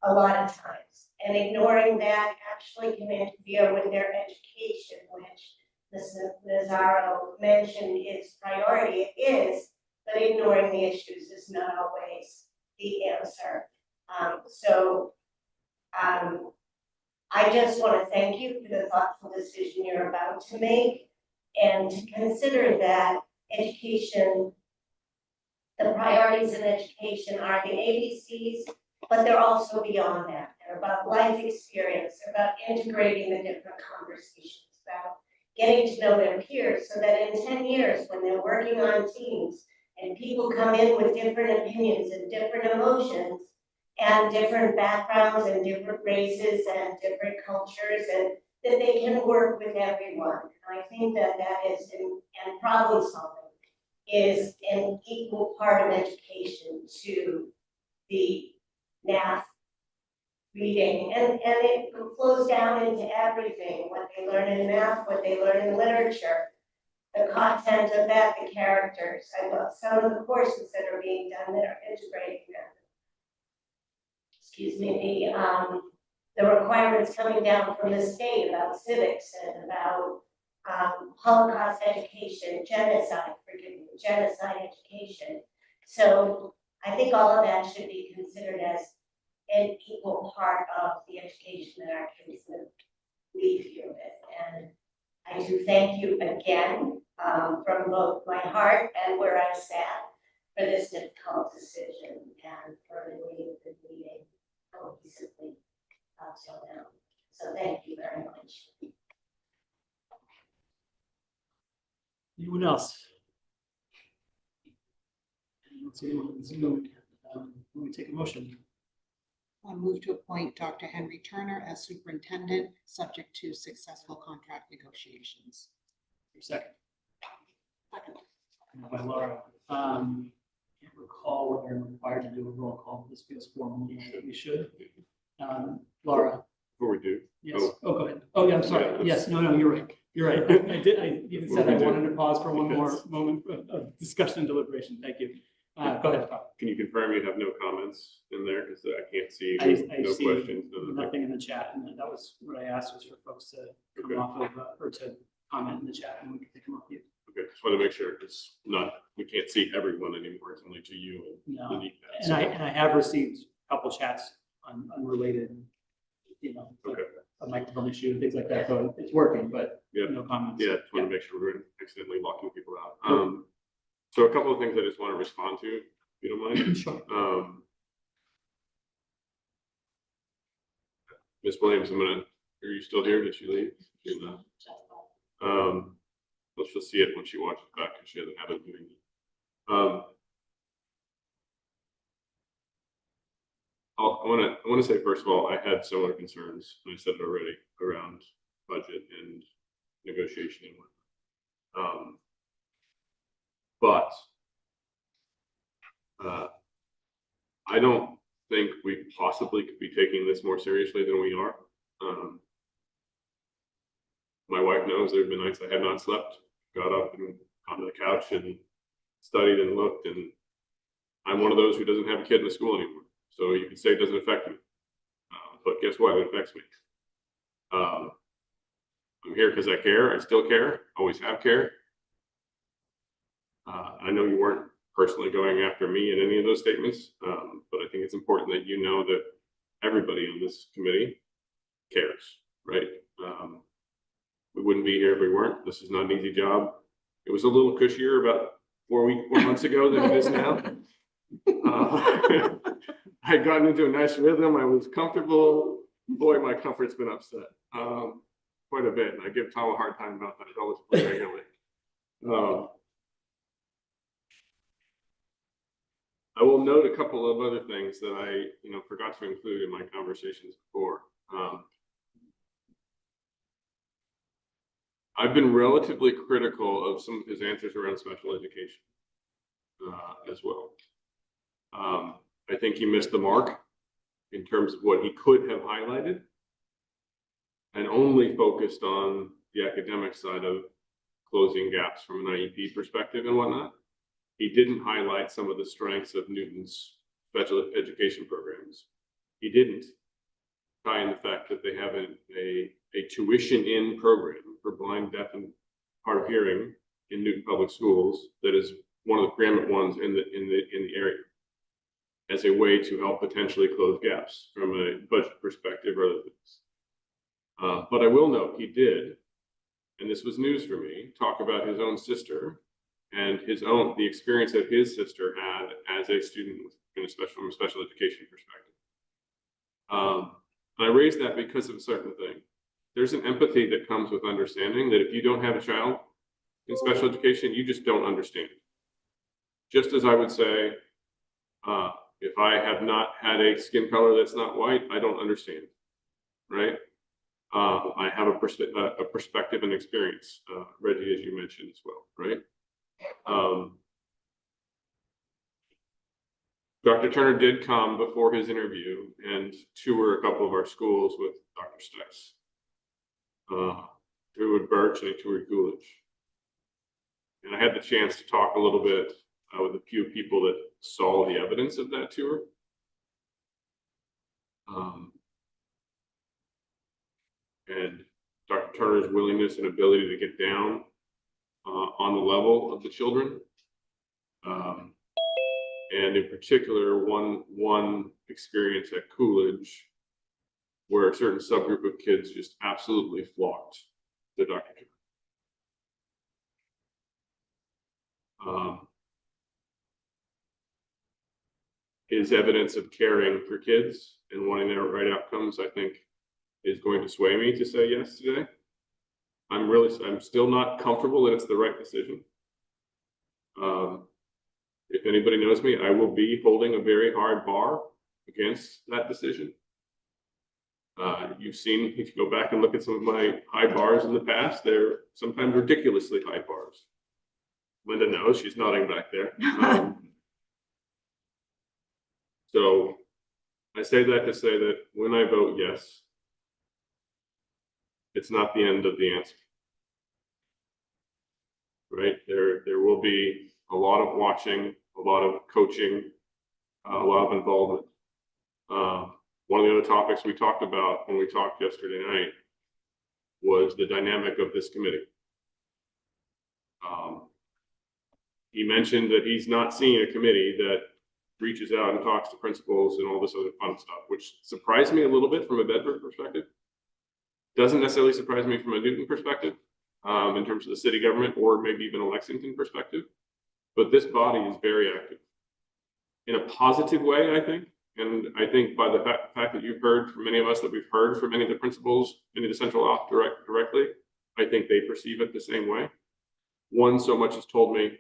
a lot of times. And ignoring that actually can interfere with their education, which Ms. Nazaro mentioned is priority. It is, but ignoring the issues is not always the answer. I just want to thank you for the thoughtful decision you're about to make, and to consider that education, the priorities in education are the ABCs, but they're also beyond that. They're about life experience, they're about integrating the different conversations, about getting to know their peers, so that in 10 years, when they're working on teams and people come in with different opinions and different emotions and different backgrounds and different races and different cultures, and that they can work with everyone. And I think that that is, and problem solving is an equal part of education to the math, reading, and it flows down into everything, what they learn in math, what they learn in literature, the content of that, the characters. I love some of the courses that are being done that are integrating them. Excuse me, the requirements coming down from the state about civics and about Holocaust education, genocide, forgive me, genocide education. So I think all of that should be considered as an equal part of the education that our kids leave here with. And I do thank you again from both my heart and where I sat for this difficult decision and for leading the meeting cohesively up till now. So thank you very much. Anyone else? I don't see anyone on Zoom. Let me take a motion. I move to appoint Dr. Henry Turner as superintendent, subject to successful contract negotiations. Second. By Laura. Can't recall whether I'm required to do a roll call. This feels formal, that we should. Laura. Before we do. Yes. Oh, go ahead. Oh, yeah, I'm sorry. Yeah, yes, no, you're right. You're right. I even said I wanted to pause for one more moment of discussion and deliberation. Thank you. Go ahead, Bob. Can you confirm you have no comments in there? Because I can't see, I no see questions. nothing in the chat, and that was what I asked, was for folks to come off of, or to comment in the chat, and we can take them off you. Okay, just want to make sure it's not, we can't see everyone anymore. It's only to you and No. the And I have received a couple chats on unrelated, like a microphone issue and things like that, so it's working, but Yeah. no comments. Yeah, just want to make sure we're accidentally locking people out. So a couple of things I just want to respond to, if you don't mind. Sure. Ms. Williams, are you still here? Did she leave? She's not. Well, she'll see it when she watches back, because she doesn't have it doing it. I want to say, first of all, I had similar concerns, and I said it already, around budget and negotiation and whatnot. But I don't think we possibly could be taking this more seriously than we are. My wife knows there have been nights I have not slept, got up and gone to the couch and studied and looked, and I'm one of those who doesn't have a kid in the school anymore. So you can say it doesn't affect me, but guess what? It affects me. I'm here because I care. I still care, always have cared. I know you weren't personally going after me in any of those statements, but I think it's important that you know that everybody on this committee cares, right? We wouldn't be here if we weren't. This is not an easy job. It was a little cushier about 4 months ago than it is now. I had gotten into a nice rhythm. I was comfortable. Boy, my comfort's been upset. quite a bit, and I give Tom a hard time about that relatively regularly. I will note a couple of other things that I, forgot to include in my conversations before. I've been relatively critical of some of his answers around special education as well. I think he missed the mark in terms of what he could have highlighted and only focused on the academic side of closing gaps from an IEP perspective and whatnot. He didn't highlight some of the strengths of Newton's special education programs. He didn't tie in the fact that they have a tuition-in program for blind, deaf, and hard of hearing in Newton Public Schools that is one of the preeminent ones in the area, as a way to help potentially close gaps from a budget perspective or other things. But I will note he did, and this was news for me, talk about his own sister and the experience that his sister had as a student from a special education perspective. And I raised that because of a certain thing. There's an empathy that comes with understanding that if you don't have a child in special education, you just don't understand. Just as I would say, if I have not had a skin color that's not white, I don't understand, right? I have a perspective and experience, Reggie, as you mentioned as well, right? Dr. Turner did come before his interview and tour a couple of our schools with Dr. Stice. He toured Birch and he toured Coolidge. And I had the chance to talk a little bit with a few people that saw the evidence of that tour. And Dr. Turner's willingness and ability to get down on the level of the children. And in particular, one experience at Coolidge where a certain subgroup of kids just absolutely flocked to Dr. Turner. His evidence of caring for kids and wanting their right outcomes, I think, is going to sway me to say yes today. I'm still not comfortable that it's the right decision. If anybody knows me, I will be holding a very hard bar against that decision. You've seen, if you go back and look at some of my high bars in the past, they're sometimes ridiculously high bars. Linda knows, she's nodding back there. So I say that to say that when I vote yes, it's not the end of the answer. Right? There will be a lot of watching, a lot of coaching, a lot of involvement. One of the other topics we talked about when we talked yesterday night was the dynamic of this committee. He mentioned that he's not seen a committee that reaches out and talks to principals and all this other fun stuff, which surprised me a little bit from a Bedford perspective. Doesn't necessarily surprise me from a Newton perspective, in terms of the city government or maybe even a Lexington perspective. But this body is very active in a positive way, I think. And I think by the fact that you've heard from many of us, that we've heard from many of the principals, many of the central off directly, I think they perceive it the same way. One so much has told me,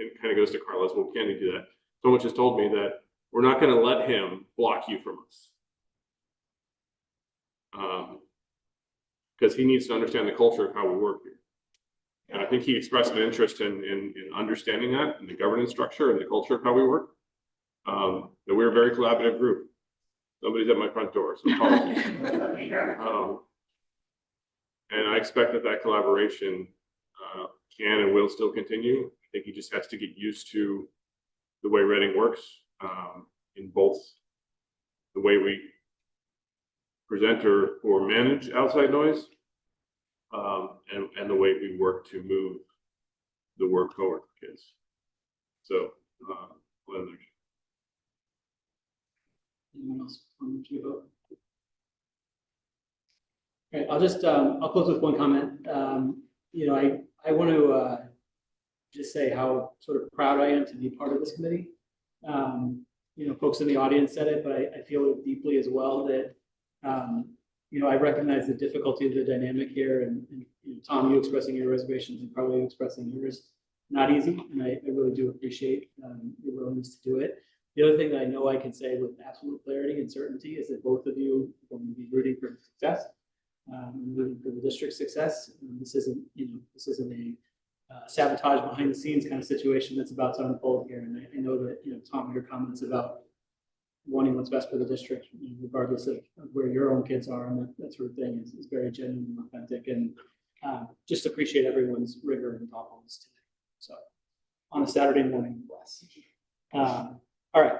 it kind of goes to Carlos, well, can he do that? So much has told me that we're not going to let him block you from us. Because he needs to understand the culture of how we work here. And I think he expressed an interest in understanding that and the governance structure and the culture of how we work. That we're a very collaborative group. Somebody's at my front door, so apologies. And I expect that collaboration can and will still continue. I think he just has to get used to the way Reading works, in both the way we present or manage outside noise, and the way we work to move the work forward for kids. So, anyone else want to vote? Okay, I'll close with one comment. I want to just say how sort of proud I am to be part of this committee. Folks in the audience said it, but I feel it deeply as well that I recognize the difficulty of the dynamic here and Tom, you expressing your reservations and Carly expressing yours, not easy. And I really do appreciate your willingness to do it. The other thing that I know I can say with absolute clarity and certainty is that both of you are going to be rooting for success, rooting for the district's success. This isn't a sabotage behind the scenes kind of situation that's about to unfold here. And I know that, Tom, your comments about wanting what's best for the district, regardless of where your own kids are and that sort of thing is very genuine and authentic. And just appreciate everyone's rigor and thoughtfulness today. So on a Saturday morning, bless. All right.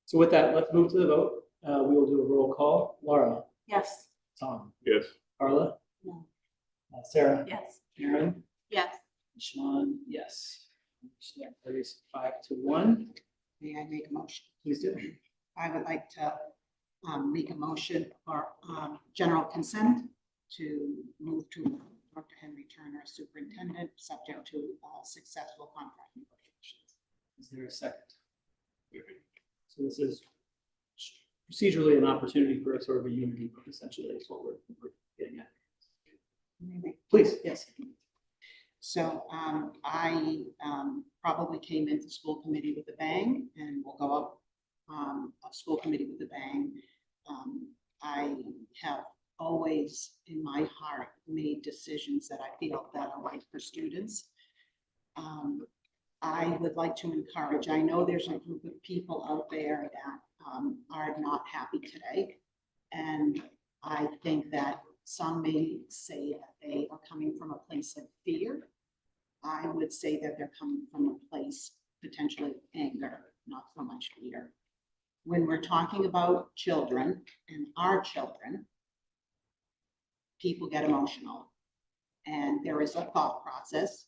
So with that, let's move to the vote. We will do a roll call. Laura. Yes. Tom. Yes. Carla. No. Sarah. Yes. Aaron. Yes. Sean. Yes. That is 5-1. May I make a motion? Please do. I would like to make a motion for general consent to move to Dr. Henry Turner, superintendent, subject to successful contract negotiations. Is there a second? So this is procedurally an opportunity for a sort of a unity, but essentially is what we're getting at. Please, yes. So I probably came into school committee with a bang and will go up of school committee with a bang. I have always in my heart made decisions that I feel that are right for students. I would like to encourage, I know there's a group of people out there that are not happy today. And I think that some may say that they are coming from a place of fear. I would say that they're coming from a place potentially of anger, not so much fear. When we're talking about children and our children, people get emotional. And there is a thought process.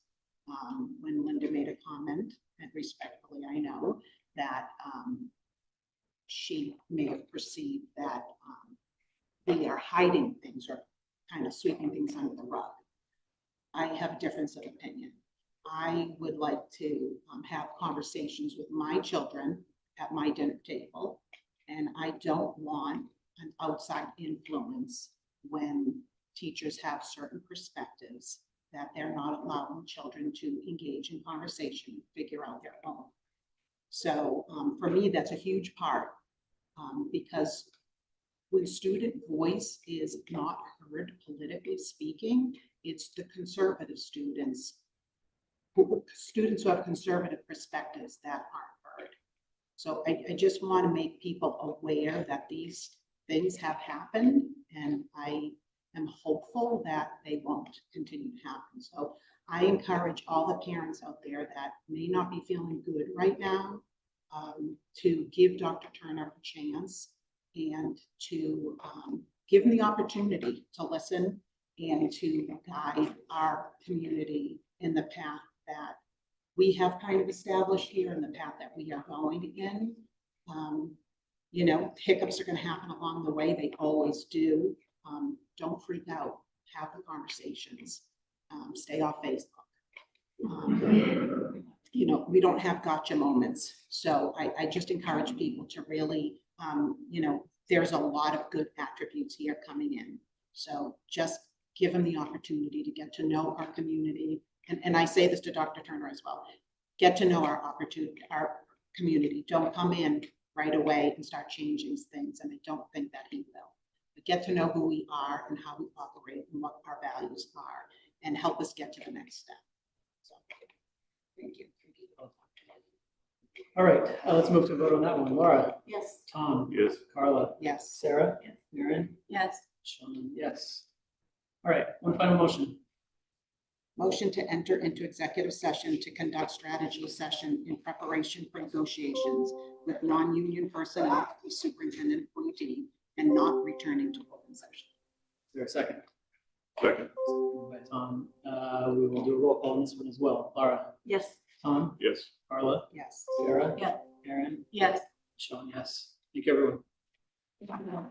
When Linda made a comment, and respectfully, I know that she may have perceived that we are hiding things or kind of sweeping things under the rug. I have a difference of opinion. I would like to have conversations with my children at my dinner table, and I don't want an outside influence when teachers have certain perspectives that they're not allowing children to engage in conversation and figure out their own. So for me, that's a huge part because when student voice is not heard politically speaking, it's the conservative students who have conservative perspectives that aren't heard. So I just want to make people aware that these things have happened, and I am hopeful that they won't continue to happen. So I encourage all the parents out there that may not be feeling good right now to give Dr. Turner a chance and to give him the opportunity to listen and to guide our community in the path that we have kind of established here and the path that we are going in. Hiccups are going to happen along the way. They always do. Don't freak out. Have the conversations. Stay off Facebook. We don't have gotcha moments. So I just encourage people to really, there's a lot of good attributes here coming in. So just give them the opportunity to get to know our community. And I say this to Dr. Turner as well. Get to know our community. Don't come in right away and start changing things. And I don't think that he will. But get to know who we are and how we operate and what our values are and help us get to the next step. So thank you. All right, let's move to vote on that one. Laura. Yes. Tom. Yes. Carla. Yes. Sarah. Yes. Aaron. Yes. Sean. Yes. All right, one final motion. Motion to enter into executive session to conduct strategy session in preparation for negotiations with non-union personnel, the superintendent appointee, and not returning to open session. Is there a second? Second. Moved by Tom. We will do a roll call on this one as well. Laura. Yes. Tom. Yes. Carla. Yes. Sarah. Yeah. Aaron. Yes. Sean. Yes. Thank you, everyone.